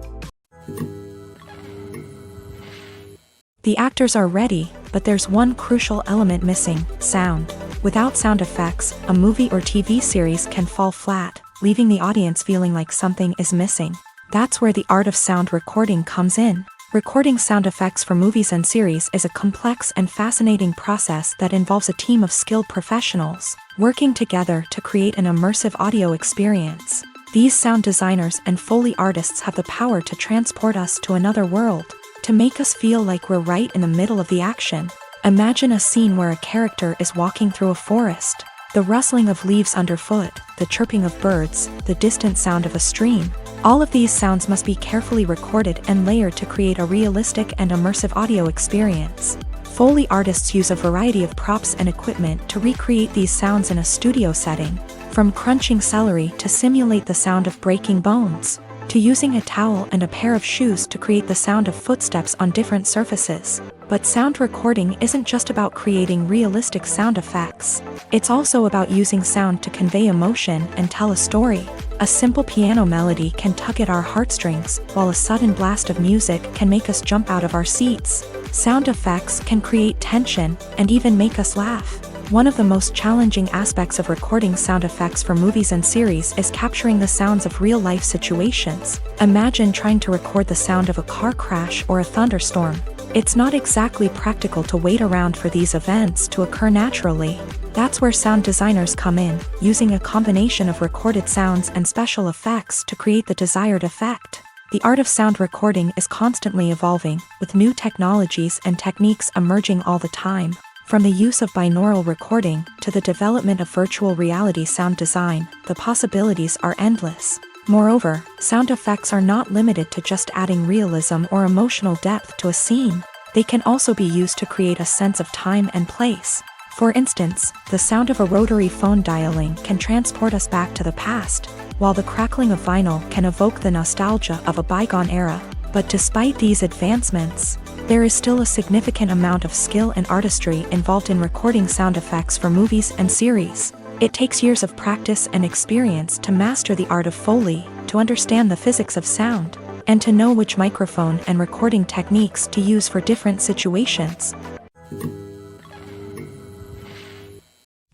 The actors are ready, but there's one crucial element missing: sound. Without sound effects, a movie or TV series can fall flat, leaving the audience feeling like something is missing. That's where the art of sound recording comes in. Recording sound effects for movies and series is a complex and fascinating process that involves a team of skilled professionals working together to create an immersive audio experience. These sound designers and Foley artists have the power to transport us to another world, to make us feel like we're right in the middle of the action. Imagine a scene where a character is walking through a forest. The rustling of leaves underfoot, the chirping of birds, the distant sound of a stream. All of these sounds must be carefully recorded and layered to create a realistic and immersive audio experience. Foley artists use a variety of props and equipment to recreate these sounds in a studio setting, from crunching celery to simulate the sound of breaking bones, to using a towel and a pair of shoes to create the sound of footsteps on different surfaces. But sound recording isn't just about creating realistic sound effects. It's also about using sound to convey emotion and tell a story. A simple piano melody can tug at our heartstrings, while a sudden blast of music can make us jump out of our seats. Sound effects can create tension and even make us laugh. One of the most challenging aspects of recording sound effects for movies and series is capturing the sounds of real-life situations. Imagine trying to record the sound of a car crash or a thunderstorm. It's not exactly practical to wait around for these events to occur naturally. That's where sound designers come in, using a combination of recorded sounds and special effects to create the desired effect. The art of sound recording is constantly evolving, with new technologies and techniques emerging all the time. From the use of binaural recording to the development of virtual reality sound design, the possibilities are endless. Moreover, sound effects are not limited to just adding realism or emotional depth to a scene. They can also be used to create a sense of time and place. For instance, the sound of a rotary phone dialing can transport us back to the past, while the crackling of vinyl can evoke the nostalgia of a bygone era. But despite these advancements, there is still a significant amount of skill and artistry involved in recording sound effects for movies and series. It takes years of practice and experience to master the art of Foley, to understand the physics of sound, and to know which microphone and recording techniques to use for different situations.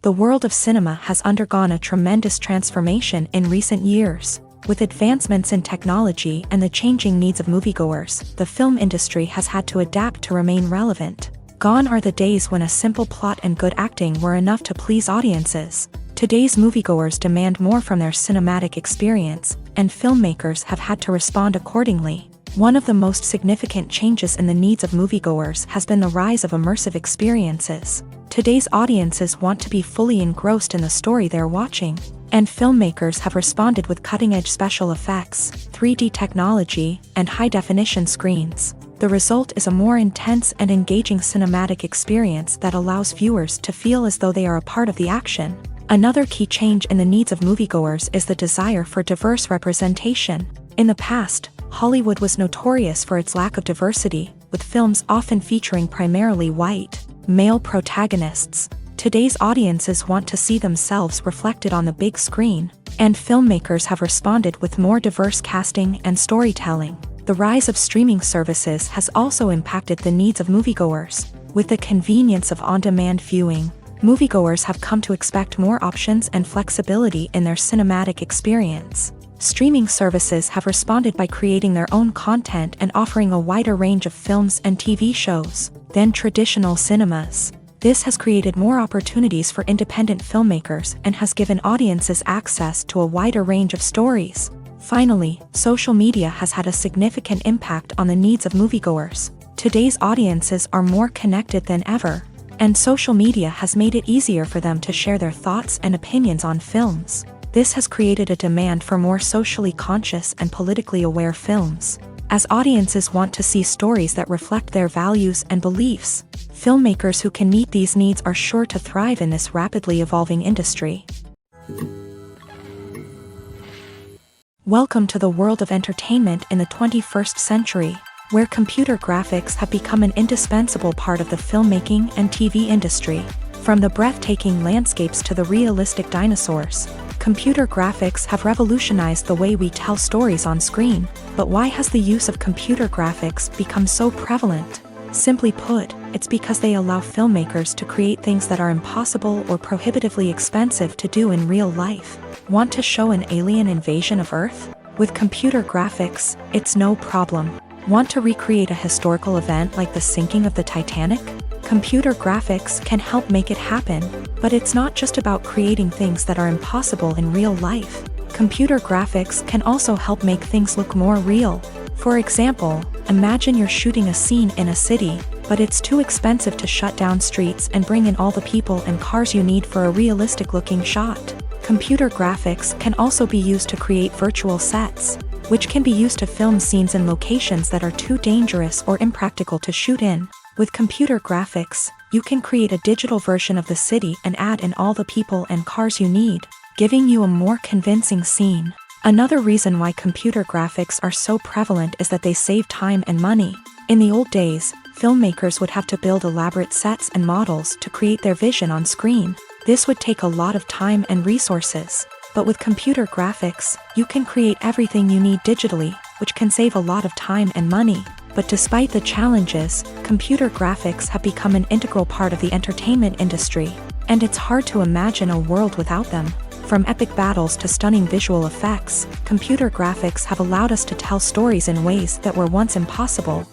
The world of cinema has undergone a tremendous transformation in recent years. With advancements in technology and the changing needs of moviegoers, the film industry has had to adapt to remain relevant. Gone are the days when a simple plot and good acting were enough to please audiences. Today's moviegoers demand more from their cinematic experience, and filmmakers have had to respond accordingly. One of the most significant changes in the needs of moviegoers has been the rise of immersive experiences. Today's audiences want to be fully engrossed in the story they're watching, and filmmakers have responded with cutting-edge special effects, 3D technology, and high-definition screens. The result is a more intense and engaging cinematic experience that allows viewers to feel as though they are a part of the action. Another key change in the needs of moviegoers is the desire for diverse representation. In the past, Hollywood was notorious for its lack of diversity, with films often featuring primarily white, male protagonists. Today's audiences want to see themselves reflected on the big screen, and filmmakers have responded with more diverse casting and storytelling. The rise of streaming services has also impacted the needs of moviegoers. With the convenience of on-demand viewing, moviegoers have come to expect more options and flexibility in their cinematic experience. Streaming services have responded by creating their own content and offering a wider range of films and TV shows than traditional cinemas. This has created more opportunities for independent filmmakers and has given audiences access to a wider range of stories. Finally, social media has had a significant impact on the needs of moviegoers. Today's audiences are more connected than ever, and social media has made it easier for them to share their thoughts and opinions on films. This has created a demand for more socially conscious and politically aware films. As audiences want to see stories that reflect their values and beliefs, filmmakers who can meet these needs are sure to thrive in this rapidly evolving industry. Welcome to the world of entertainment in the 21st century, where computer graphics have become an indispensable part of the filmmaking and TV industry. From the breathtaking landscapes to the realistic dinosaurs, computer graphics have revolutionized the way we tell stories on screen. But why has the use of computer graphics become so prevalent? Simply put, it's because they allow filmmakers to create things that are impossible or prohibitively expensive to do in real life. Want to show an alien invasion of Earth? With computer graphics, it's no problem. Want to recreate a historical event like the sinking of the Titanic? Computer graphics can help make it happen, but it's not just about creating things that are impossible in real life. Computer graphics can also help make things look more real. For example, imagine you're shooting a scene in a city, but it's too expensive to shut down streets and bring in all the people and cars you need for a realistic-looking shot. Computer graphics can also be used to create virtual sets, which can be used to film scenes in locations that are too dangerous or impractical to shoot in. With computer graphics, you can create a digital version of the city and add in all the people and cars you need, giving you a more convincing scene. Another reason why computer graphics are so prevalent is that they save time and money. In the old days, filmmakers would have to build elaborate sets and models to create their vision on screen. This would take a lot of time and resources. But with computer graphics, you can create everything you need digitally, which can save a lot of time and money. But despite the challenges, computer graphics have become an integral part of the entertainment industry, and it's hard to imagine a world without them. From epic battles to stunning visual effects, computer graphics have allowed us to tell stories in ways that were once impossible.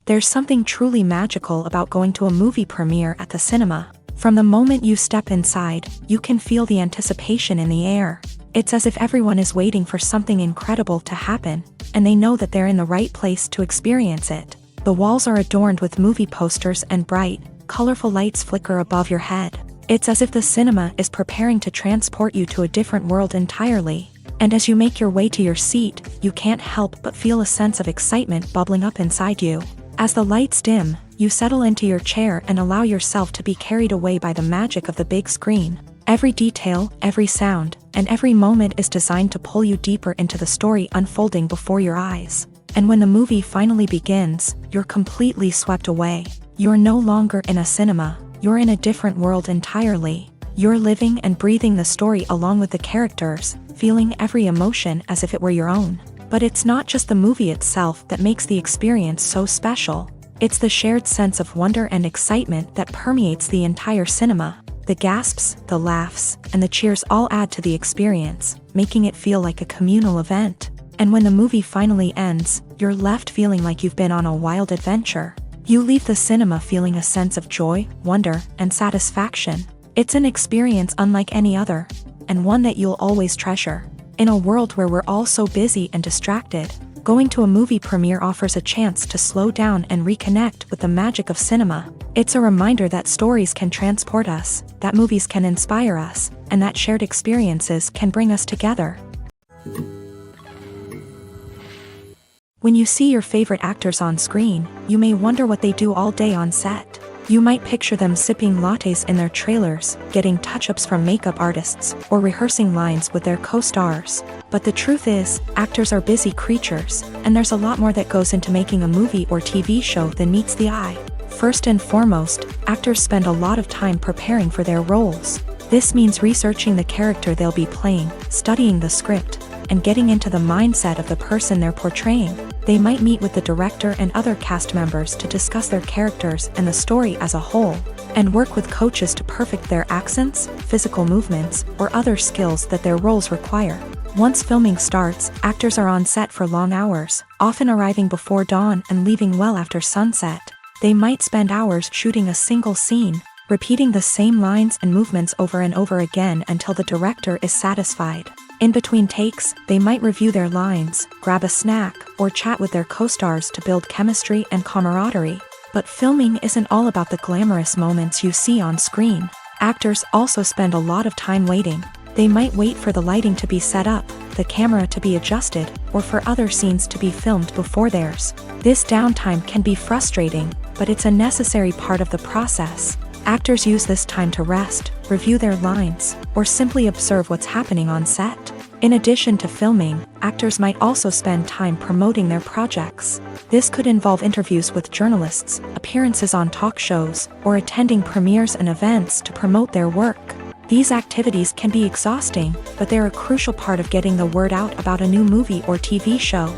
There's something truly magical about going to a movie premiere at the cinema. From the moment you step inside, you can feel the anticipation in the air. It's as if everyone is waiting for something incredible to happen, and they know that they're in the right place to experience it. The walls are adorned with movie posters and bright, colorful lights flicker above your head. It's as if the cinema is preparing to transport you to a different world entirely. And as you make your way to your seat, you can't help but feel a sense of excitement bubbling up inside you. As the lights dim, you settle into your chair and allow yourself to be carried away by the magic of the big screen. Every detail, every sound, and every moment is designed to pull you deeper into the story unfolding before your eyes. And when the movie finally begins, you're completely swept away. You're no longer in a cinema, you're in a different world entirely. You're living and breathing the story along with the characters, feeling every emotion as if it were your own. But it's not just the movie itself that makes the experience so special. It's the shared sense of wonder and excitement that permeates the entire cinema. The gasps, the laughs, and the cheers all add to the experience, making it feel like a communal event. And when the movie finally ends, you're left feeling like you've been on a wild adventure. You leave the cinema feeling a sense of joy, wonder, and satisfaction. It's an experience unlike any other, and one that you'll always treasure. In a world where we're all so busy and distracted, going to a movie premiere offers a chance to slow down and reconnect with the magic of cinema. It's a reminder that stories can transport us, that movies can inspire us, and that shared experiences can bring us together. When you see your favorite actors on screen, you may wonder what they do all day on set. You might picture them sipping lattes in their trailers, getting touch-ups from makeup artists, or rehearsing lines with their co-stars. But the truth is, actors are busy creatures, and there's a lot more that goes into making a movie or TV show than meets the eye. First and foremost, actors spend a lot of time preparing for their roles. This means researching the character they'll be playing, studying the script, and getting into the mindset of the person they're portraying. They might meet with the director and other cast members to discuss their characters and the story as a whole, and work with coaches to perfect their accents, physical movements, or other skills that their roles require. Once filming starts, actors are on set for long hours, often arriving before dawn and leaving well after sunset. They might spend hours shooting a single scene, repeating the same lines and movements over and over again until the director is satisfied. In between takes, they might review their lines, grab a snack, or chat with their co-stars to build chemistry and camaraderie. But filming isn't all about the glamorous moments you see on screen. Actors also spend a lot of time waiting. They might wait for the lighting to be set up, the camera to be adjusted, or for other scenes to be filmed before theirs. This downtime can be frustrating, but it's a necessary part of the process. Actors use this time to rest, review their lines, or simply observe what's happening on set. In addition to filming, actors might also spend time promoting their projects. This could involve interviews with journalists, appearances on talk shows, or attending premieres and events to promote their work. These activities can be exhausting, but they're a crucial part of getting the word out about a new movie or TV show.